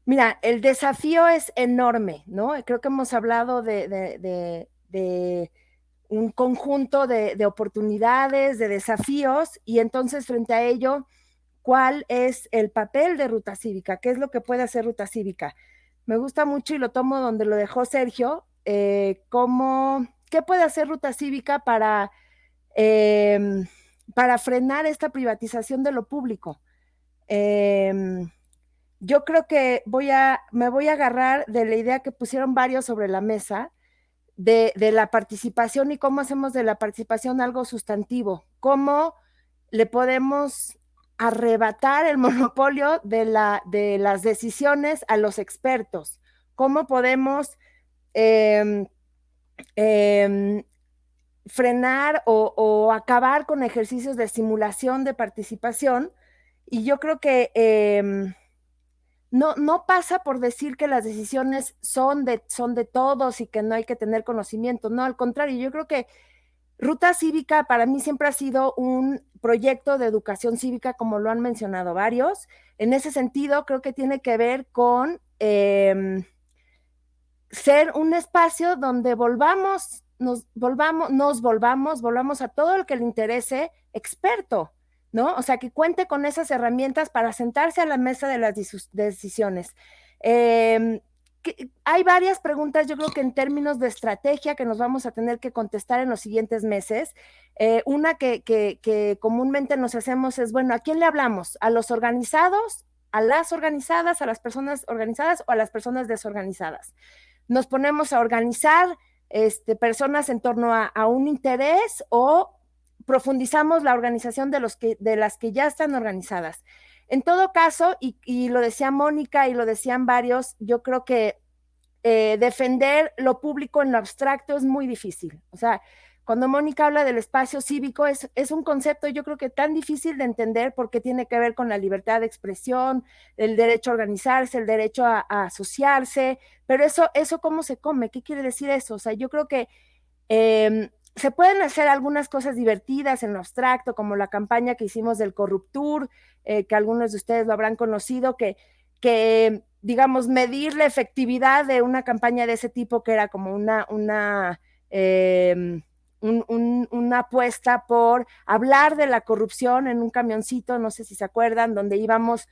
mira, el desafío es enorme, ¿no? Creo que hemos hablado de un conjunto de oportunidades, de desafíos, y entonces frente a ello, ¿cuál es el papel de Ruta Cívica? ¿Qué es lo que puede hacer Ruta Cívica? Me gusta mucho, y lo tomo donde lo dejó Sergio, ¿qué puede hacer Ruta Cívica para frenar esta privatización de lo público? Yo creo que me voy a agarrar de la idea que pusieron varios sobre la mesa, de la participación, y cómo hacemos de la participación algo sustantivo, cómo le podemos arrebatar el monopolio de las decisiones a los expertos, cómo podemos frenar o acabar con ejercicios de simulación de participación. Y yo creo que no pasa por decir que las decisiones son de todos y que no hay que tener conocimiento. No, al contrario, yo creo que Ruta Cívica para mí siempre ha sido un proyecto de educación cívica, como lo han mencionado varios. En ese sentido, creo que tiene que ver con ser un espacio donde volvamos a todo el que le interese experto, ¿no? O sea, que cuente con esas herramientas para sentarse a la mesa de las decisiones. Hay varias preguntas, yo creo que en términos de estrategia, que nos vamos a tener que contestar en los siguientes meses. Una que comúnmente nos hacemos es, bueno, ¿a quién le hablamos? ¿A los organizados, a las organizadas, a las personas organizadas o a las personas desorganizadas? Nos ponemos a organizar personas en torno a un interés, o profundizamos la organización de las que ya están organizadas. En todo caso, y lo decía Mónica y lo decían varios, yo creo que defender lo público en lo abstracto es muy difícil. O sea, cuando Mónica habla del espacio cívico, es un concepto, yo creo que tan difícil de entender, porque tiene que ver con la libertad de expresión, el derecho a organizarse, el derecho a asociarse, pero eso ¿cómo se come? ¿Qué quiere decir eso? O sea, yo creo que se pueden hacer algunas cosas divertidas en lo abstracto, como la campaña que hicimos del Corruptur, que algunos de ustedes lo habrán conocido, que digamos, medir la efectividad de una campaña de ese tipo, que era como una apuesta por hablar de la corrupción en un camioncito, no sé si se acuerdan, donde íbamos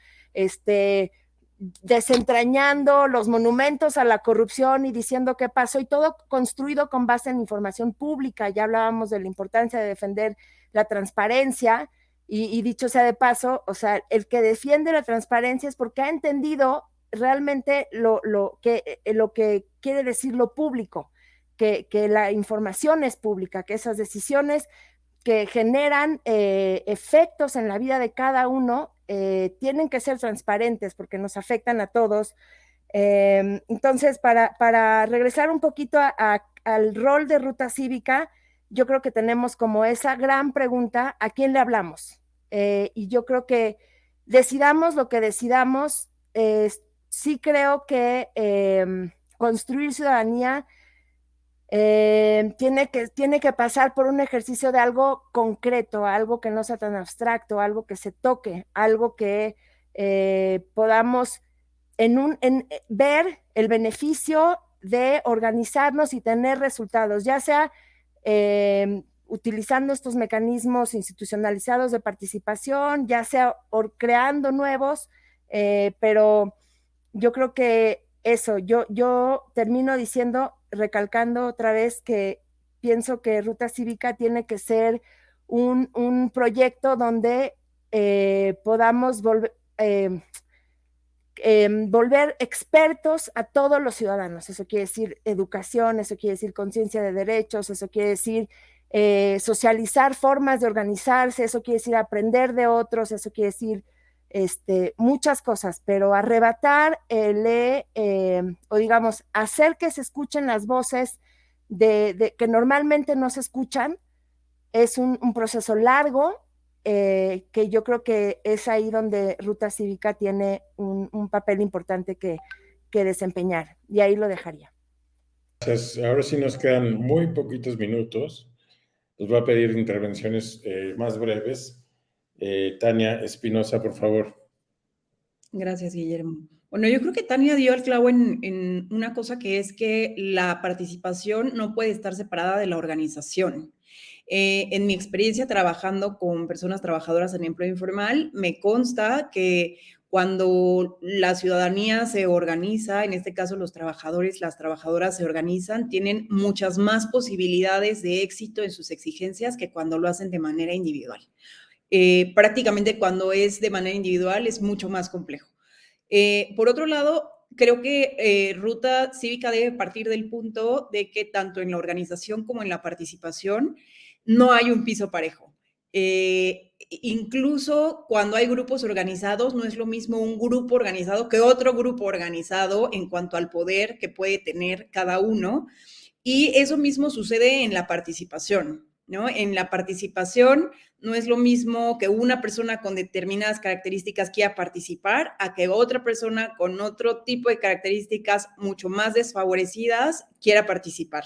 desentrañando los monumentos a la corrupción y diciendo qué pasó, y todo construido con base en información pública. Ya hablábamos de la importancia de defender la transparencia, y dicho sea de paso, o sea, el que defiende la transparencia es porque ha entendido realmente lo que quiere decir lo público. que la información es pública, que esas decisiones que generan efectos en la vida de cada uno tienen que ser transparentes porque nos afectan a todos. Entonces, para regresar un poquito al rol de Ruta Cívica, yo creo que tenemos como esa gran pregunta, ¿a quién le hablamos? Y yo creo que decidamos lo que decidamos, sí creo que construir ciudadanía tiene que pasar por un ejercicio de algo concreto, algo que no sea tan abstracto, algo que se toque, algo que podamos ver el beneficio de organizarnos y tener resultados, ya sea utilizando estos mecanismos institucionalizados de participación, ya sea creando nuevos, pero yo creo que eso, yo termino diciendo, recalcando otra vez que pienso que Ruta Cívica tiene que ser un proyecto donde podamos volver expertos a todos los ciudadanos. Eso quiere decir educación, eso quiere decir conciencia de derechos, eso quiere decir socializar formas de organizarse, eso quiere decir aprender de otros, eso quiere decir muchas cosas, pero arrebatar o digamos, hacer que se escuchen las voces que normalmente no se escuchan, es un proceso largo, que yo creo que es ahí donde Ruta Cívica tiene un papel importante que desempeñar, y ahí lo dejaría. Gracias. Ahora sí nos quedan muy poquitos minutos. Les voy a pedir intervenciones más breves. Tania Espinosa, por favor. Gracias, Guillermo. Bueno, yo creo que Tania dio el clavo en una cosa, que es que la participación no puede estar separada de la organización. En mi experiencia trabajando con personas trabajadoras en empleo informal, me consta que cuando la ciudadanía se organiza, en este caso los trabajadores, las trabajadoras se organizan, tienen muchas más posibilidades de éxito en sus exigencias que cuando lo hacen de manera individual. Prácticamente cuando es de manera individual es mucho más complejo. Por otro lado, creo que Ruta Cívica debe partir del punto de que tanto en la organización como en la participación no hay un piso parejo. Incluso cuando hay grupos organizados, no es lo mismo un grupo organizado que otro grupo organizado en cuanto al poder que puede tener cada uno. Y eso mismo sucede en la participación, ¿no? En la participación no es lo mismo que una persona con determinadas características quiera participar a que otra persona con otro tipo de características mucho más desfavorecidas quiera participar.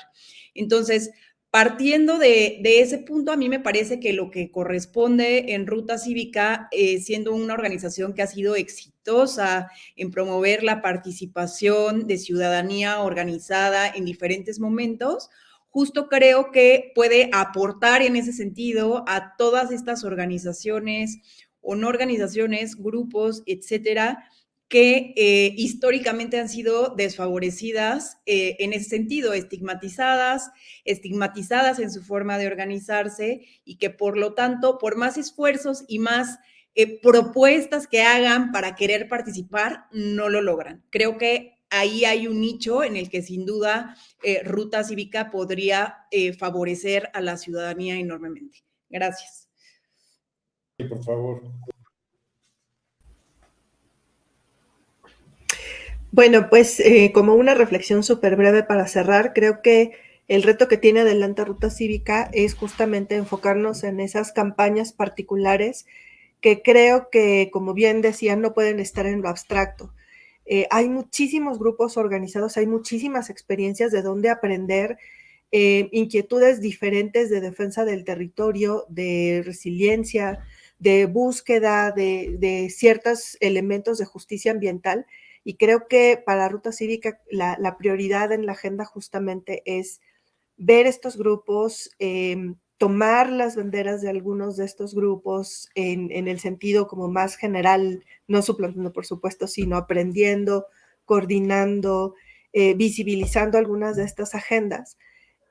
Entonces, partiendo de ese punto, a mí me parece que lo que corresponde en Ruta Cívica, siendo una organización que ha sido exitosa en promover la participación de ciudadanía organizada en diferentes momentos, justo creo que puede aportar en ese sentido a todas estas organizaciones o no organizaciones, grupos, etcétera, que históricamente han sido desfavorecidas en ese sentido, estigmatizadas en su forma de organizarse, y que por lo tanto, por más esfuerzos y más propuestas que hagan para querer participar, no lo logran. Creo que ahí hay un nicho en el que sin duda Ruta Cívica podría favorecer a la ciudadanía enormemente. Gracias. Sí, por favor. Bueno, pues como una reflexión súper breve para cerrar, creo que el reto que tiene adelante Ruta Cívica es justamente enfocarnos en esas campañas particulares que creo que, como bien decían, no pueden estar en lo abstracto. Hay muchísimos grupos organizados, hay muchísimas experiencias de dónde aprender, inquietudes diferentes de defensa del territorio, de resiliencia, de búsqueda de ciertos elementos de justicia ambiental. Y creo que para Ruta Cívica la prioridad en la agenda justamente es ver estos grupos, tomar las banderas de algunos de estos grupos en el sentido como más general, no suplantando por supuesto, sino aprendiendo, coordinando, visibilizando algunas de estas agendas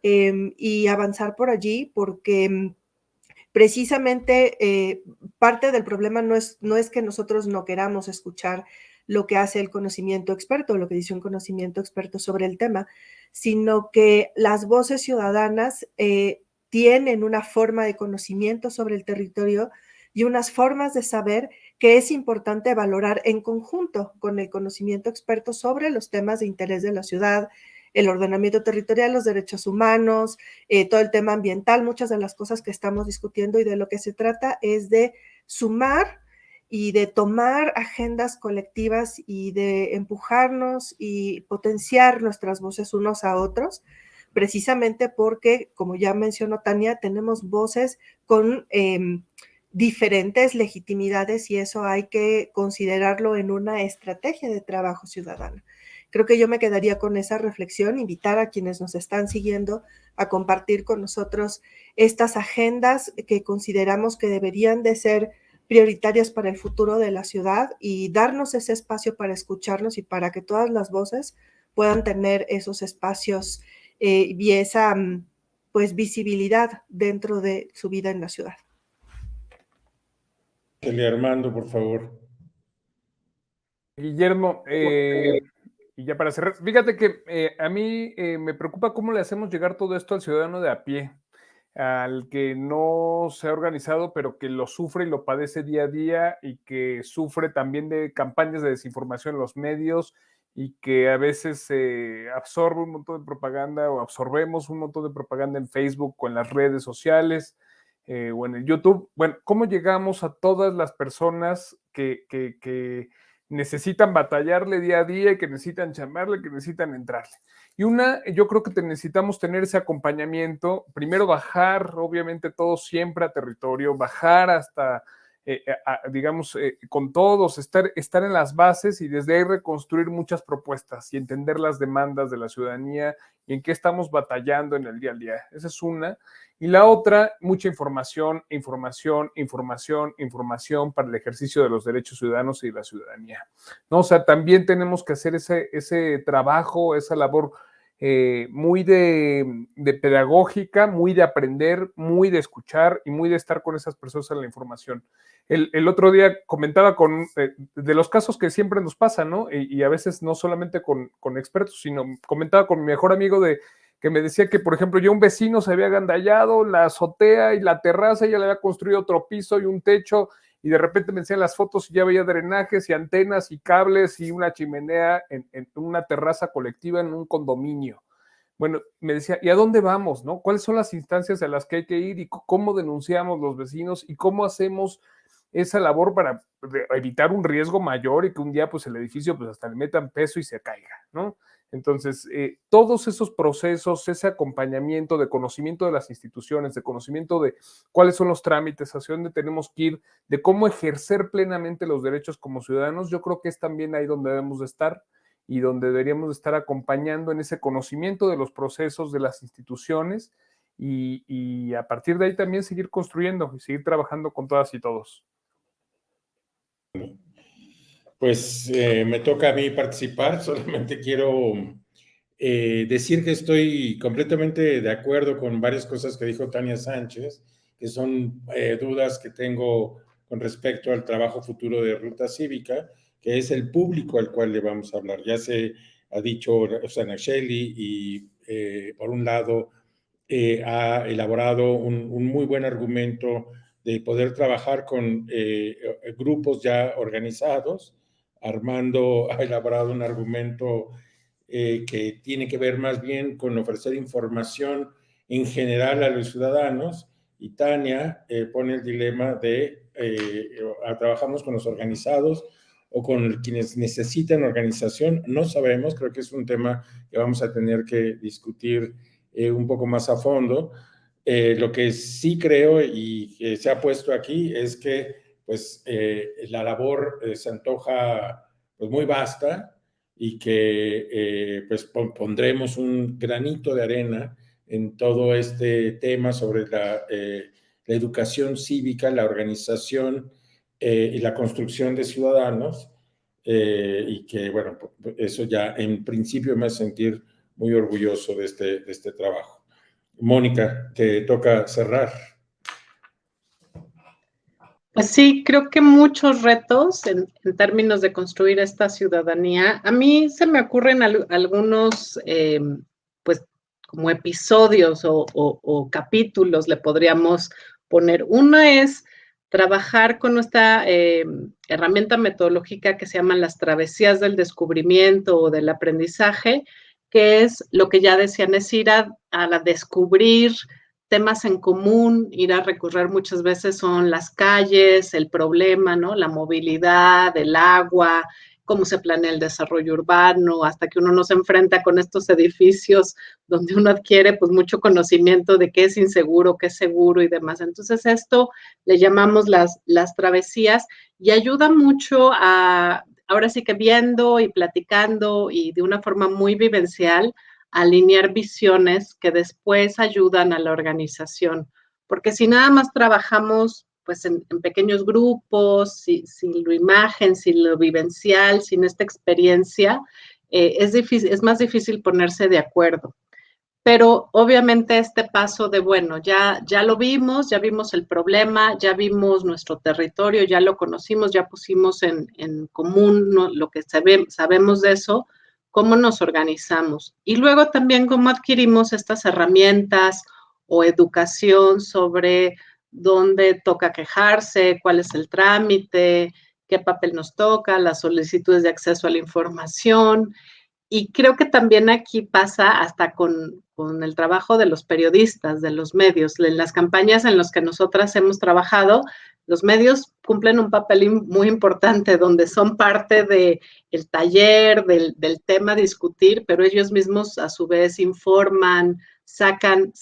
y avanzar por allí, porque precisamente parte del problema no es que nosotros no queramos escuchar lo que hace el conocimiento experto, lo que dice un conocimiento experto sobre el tema, sino que las voces ciudadanas tienen una forma de conocimiento sobre el territorio y unas formas de saber que es importante valorar en conjunto con el conocimiento experto sobre los temas de interés de la ciudad, el ordenamiento territorial, los derechos humanos, todo el tema ambiental, muchas de las cosas que estamos discutiendo, y de lo que se trata es de sumar y de tomar agendas colectivas y de empujarnos y potenciar nuestras voces unos a otros, precisamente porque, como ya mencionó Tania, tenemos voces con diferentes legitimidades y eso hay que considerarlo en una estrategia de trabajo ciudadano. Creo que yo me quedaría con esa reflexión, invitar a quienes nos están siguiendo a compartir con nosotros estas agendas que consideramos que deberían de ser prioritarias para el futuro de la ciudad y darnos ese espacio para escucharnos y para que todas las voces puedan tener esos espacios y esa pues visibilidad dentro de su vida en la ciudad. Armando, por favor. Guillermo, y ya para cerrar, fíjate que a mí me preocupa cómo le hacemos llegar todo esto al ciudadano de a pie, al que no se ha organizado, pero que lo sufre y lo padece día a día y que sufre también de campañas de desinformación en los medios y que a veces absorbe un montón de propaganda o absorbemos un montón de propaganda en Facebook o en las redes sociales o en el YouTube. Bueno, ¿cómo llegamos a todas las personas que necesitan batallarle día a día y que necesitan chamarle, que necesitan entrarle? Y yo creo que necesitamos tener ese acompañamiento, primero bajar, obviamente todos siempre a territorio, bajar hasta, digamos, con todos, estar en las bases y desde ahí reconstruir muchas propuestas y entender las demandas de la ciudadanía y en qué estamos batallando en el día a día. Esa es una. Y la otra, mucha información para el ejercicio de los derechos ciudadanos y de la ciudadanía, ¿no? O sea, también tenemos que hacer ese trabajo, esa labor muy de pedagógica, muy de aprender, muy de escuchar y muy de estar con esas personas en la información. El otro día comentaba de los casos que siempre nos pasan, ¿no? Y a veces no solamente con expertos, sino comentaba con mi mejor amigo que me decía que, por ejemplo, ya un vecino se había agandallado la azotea y la terraza, ya le había construido otro piso y un techo, y de repente me enseñan las fotos y ya veía drenajes y antenas y cables y una chimenea en una terraza colectiva en un condominio. Bueno, me decía, ¿y a dónde vamos, no? ¿Cuáles son las instancias a las que hay que ir y cómo denunciamos los vecinos y cómo hacemos esa labor para evitar un riesgo mayor y que un día pues el edificio pues hasta le metan peso y se caiga, ¿no? Entonces, todos esos procesos, ese acompañamiento de conocimiento de las instituciones, de conocimiento de cuáles son los trámites, hacia dónde tenemos que ir, de cómo ejercer plenamente los derechos como ciudadanos, yo creo que es también ahí donde debemos de estar y donde deberíamos de estar acompañando en ese conocimiento de los procesos de las instituciones y a partir de ahí también seguir construyendo y seguir trabajando con todas y todos. Pues me toca a mí participar, solamente quiero decir que estoy completamente de acuerdo con varias cosas que dijo Tania Sánchez, que son dudas que tengo con respecto al trabajo futuro de Ruta Cívica, que es el público al cual le vamos a hablar. Ya se ha dicho Rossana Shelley y por un lado ha elaborado un muy buen argumento de poder trabajar con grupos ya organizados. Armando ha elaborado un argumento que tiene que ver más bien con ofrecer información en general a los ciudadanos, y Tania pone el dilema de trabajamos con los organizados o con quienes necesitan organización. No sabemos, creo que es un tema que vamos a tener que discutir un poco más a fondo. Lo que sí creo y que se ha puesto aquí es que pues, la labor se antoja pues, muy vasta y que pues, pondremos un granito de arena en todo este tema sobre la educación cívica, la organización y la construcción de ciudadanos, y que, bueno, eso ya en principio me hace sentir muy orgulloso de este trabajo. Mónica, te toca cerrar. Pues sí, creo que muchos retos en términos de construir esta ciudadanía. A mí se me ocurren algunos, pues, como episodios o capítulos le podríamos poner. Uno es trabajar con nuestra herramienta metodológica que se llaman las travesías del descubrimiento o del aprendizaje, que es lo que ya decían, es ir a descubrir temas en común, ir a recorrer muchas veces son las calles, el problema, ¿no? La movilidad, el agua, cómo se planea el desarrollo urbano, hasta que uno no se enfrenta con estos edificios donde uno adquiere pues mucho conocimiento de qué es inseguro, qué es seguro y demás. Entonces esto le llamamos las travesías y ayuda mucho a, ahora sí que viendo y platicando y de una forma muy vivencial, alinear visiones que después ayudan a la organización. Porque si nada más trabajamos pues en pequeños grupos, sin lo imagen, sin lo vivencial, sin esta experiencia, es más difícil ponerse de acuerdo. Pero obviamente este paso de, bueno, ya lo vimos, ya vimos el problema, ya vimos nuestro territorio, ya lo conocimos, ya pusimos en común, ¿no?, lo que sabemos de eso, cómo nos organizamos. Y luego también cómo adquirimos estas herramientas o educación sobre dónde toca quejarse, cuál es el trámite, qué papel nos toca, las solicitudes de acceso a la información. Y creo que también aquí pasa hasta con el trabajo de los periodistas, de los medios. En las campañas en las que nosotras hemos trabajado, los medios cumplen un papel muy importante, donde son parte del taller, del tema a discutir, pero ellos mismos a su vez informan, sacan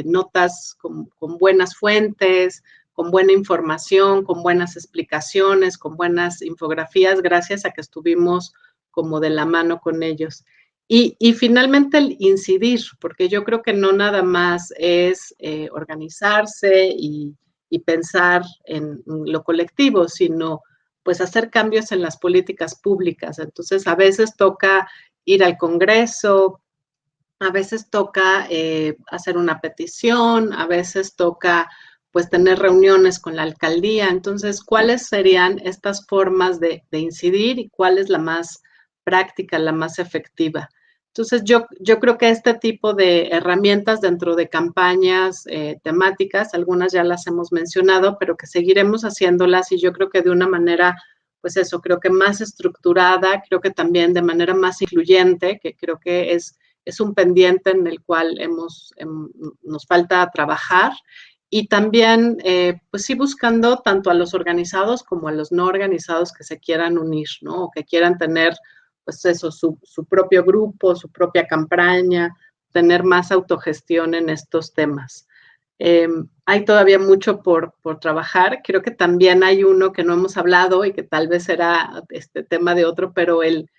notas con buenas fuentes, con buena información, con buenas explicaciones, con buenas infografías, gracias a que estuvimos como de la mano con ellos. Y finalmente el incidir, porque yo creo que no nada más es organizarse y pensar en lo colectivo, sino pues hacer cambios en las políticas públicas. Entonces, a veces toca ir al Congreso, a veces toca hacer una petición, a veces toca pues tener reuniones con la alcaldía. Entonces, ¿cuáles serían estas formas de incidir y cuál es la más práctica, la más efectiva? Entonces, yo creo que este tipo de herramientas dentro de campañas temáticas, algunas ya las hemos mencionado, pero que seguiremos haciéndolas y yo creo que de una manera, pues eso, creo que más estructurada, creo que también de manera más incluyente, que creo que es un pendiente en el cual nos falta trabajar. Y también, pues sí, buscando tanto a los organizados como a los no organizados que se quieran unir, ¿no? O que quieran tener, pues eso, su propio grupo, su propia campaña, tener más autogestión en estos temas. Hay todavía mucho por trabajar. Creo que también hay uno que no hemos hablado y que tal vez será este tema de otro, pero el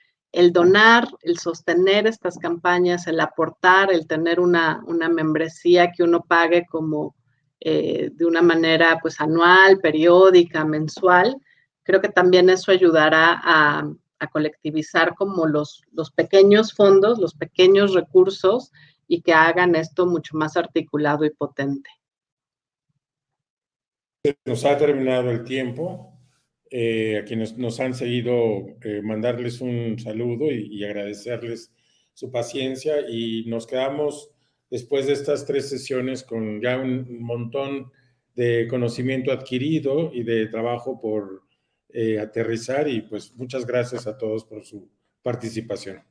donar, el sostener estas campañas, el aportar, el tener una membresía que uno pague como de una manera pues anual, periódica, mensual, creo que también eso ayudará a colectivizar como los pequeños fondos, los pequeños recursos y que hagan esto mucho más articulado y potente. Nos ha terminado el tiempo. A quienes nos han seguido, mandarles un saludo y agradecerles su paciencia, y nos quedamos después de estas 3 sesiones con ya un montón de conocimiento adquirido y de trabajo por aterrizar, y pues muchas gracias a todos por su participación.